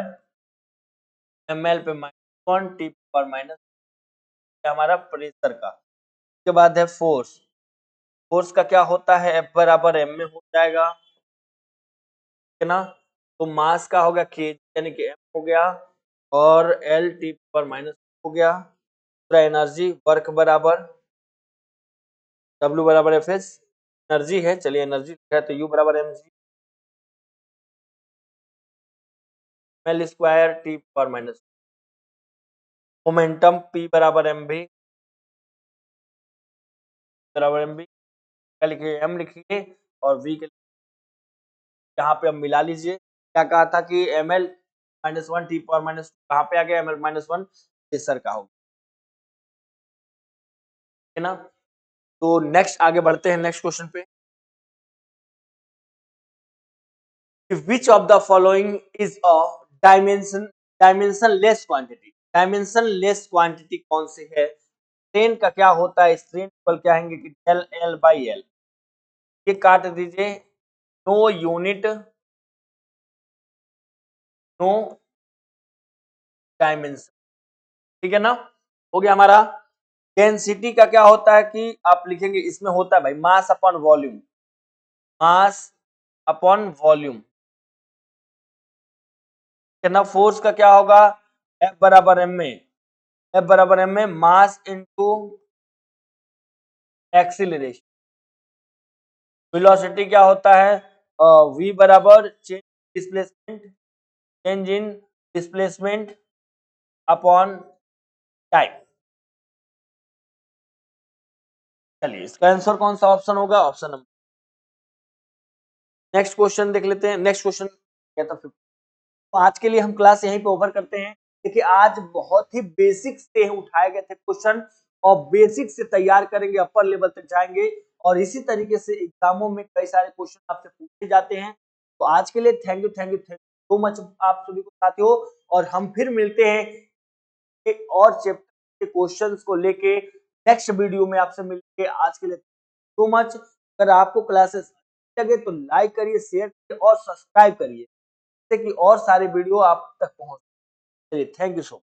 ml पे -1 t पावर माइनस, हमारा प्रेशर का। उसके बाद है फोर्स, फोर्स का क्या होता है? F बराबर m में हो जाएगा, है ना। तो मास का हो गया के, यानी कि m हो गया, और एल टी पर माइनस हो गया। दूसरा एनर्जी, वर्क बराबर डब्ल्यू बराबर एफ एस, एनर्जी है, चलिए एनर्जी है, तो यू बराबर M G L square T पर माइनस। मोमेंटम पी बराबर एम भी, बराबर एम बी का लिखिए एम लिखिए और वी के यहाँ पे अब मिला लीजिए। क्या कहा था कि एम एल -1 टी पावर -2 कहाँ पे आ गया एम एल -1 प्रेशर का होगा, है ना। तो नेक्स्ट आगे बढ़ते हैं नेक्स्ट क्वेश्चन पे। Which of the following is a dimensionless quantity? Dimensionless quantity कौन सी है? स्ट्रेन का क्या होता है? स्ट्रेन इक्वल क्या आएंगे कि डेल एल बाई एल। ये काट दीजिए। नो यूनिट नो डायमेंशन, ठीक है ना, हो गया हमारा। डेंसिटी का क्या होता है कि आप लिखेंगे इसमें होता है भाई mass upon volume, mass upon volume, ना। फोर्स का क्या होगा? एफ बराबर एम में, एफ बराबर एम में मास इंटू एक्सीलरेशन। वेलोसिटी क्या होता है? वी बराबर change displacement, change in displacement upon time. चलिए इसका आंसर कौन सा ऑप्शन होगा? Option number. नेक्स्ट क्वेश्चन देख लेते हैं। नेक्स्ट क्वेश्चन क्या था? तो आज के लिए हम क्लास यहीं पे ओवर करते हैं। देखिए आज बहुत ही बेसिक से उठाए गए थे क्वेश्चन और बेसिक से तैयार करेंगे, अपर लेवल तक जाएंगे और इसी तरीके से एग्जामों में कई सारे क्वेश्चन आपसे पूछे जाते हैं। तो आज के लिए thank you, thank you, thank you so much आप सभी को साथियों। और हम फिर मिलते हैं एक और चैप्टर के क्वेश्चंस को लेके नेक्स्ट वीडियो में आपसे मिलके। आज के लिए सो मच। अगर आपको क्लासेस लगे तो लाइक करिए, शेयर करिए और सब्सक्राइब करिए, कि और सारे वीडियो आप तक पहुंच। चलिए थैंक यू सो मच।